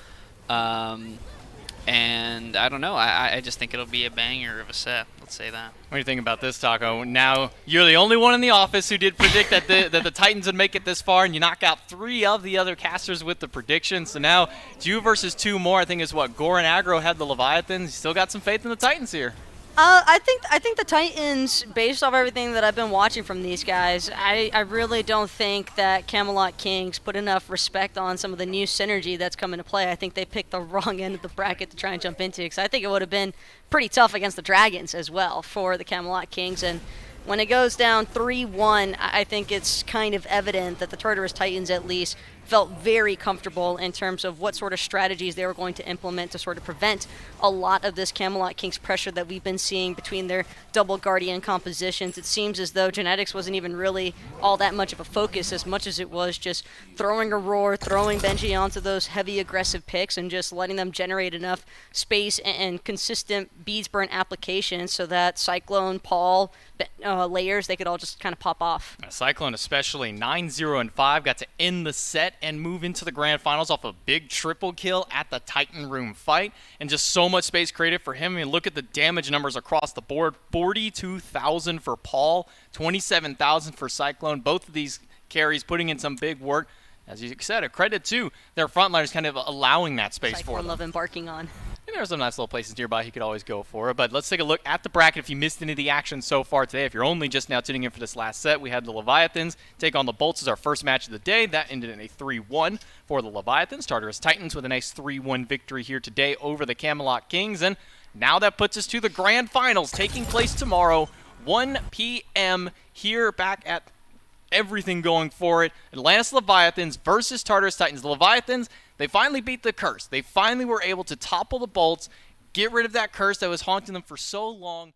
And I don't know. I just think it'll be a banger of a set. Let's say that. What do you think about this, Taco? Now, you're the only one in the office who did predict that the Titans would make it this far, and you knock out 3 of the other casters with the predictions. So now, it's you versus 2 more. I think is what Gore and Aggro had the Leviathans. You still got some faith in the Titans here. I think the Titans, based off everything that I've been watching from these guys, I really don't think that Camelot Kings put enough respect on some of the new synergy that's come into play. I think they picked the wrong end of the bracket to try and jump into, because I think it would have been pretty tough against the Dragons as well for the Camelot Kings. And when it goes down 3-1, I think it's kind of evident that the Tartarus Titans at least felt very comfortable in terms of what sort of strategies they were going to implement to sort of prevent a lot of this Camelot Kings pressure that we've been seeing between their double Guardian compositions. It seems as though genetics wasn't even really all that much of a focus, as much as it was just throwing a Roar, throwing Benji onto those heavy aggressive picks and just letting them generate enough space and consistent beads burn applications so that Cyclone, Paul, layers, they could all just kind of pop off. Cyclone especially 9-0-5 got to end the set and move into the grand finals off a big triple kill at the Titan Room fight, and just so much space created for him. I mean, look at the damage numbers across the board. 42,000 for Paul, 27,000 for Cyclone. Both of these carries putting in some big work. As you said, a credit to their frontliners kind of allowing that space Cyclone for them. love embarking on. And there's some nice little places nearby he could always go for. But let's take a look at the bracket if you missed any of the action so far today. If you're only just now tuning in for this last set, we had the Leviathans take on the Bolts as our first match of the day. That ended in a 3-1 for the Leviathans. Tartarus Titans with a nice 3-1 victory here today over the Camelot Kings. And now that puts us to the grand finals taking place tomorrow, 1 p.m. here back at everything going for it. Atlantis Leviathans versus Tartarus Titans. The Leviathans, they finally beat the curse. They finally were able to topple the Bolts, get rid of that curse that was haunting them for so long.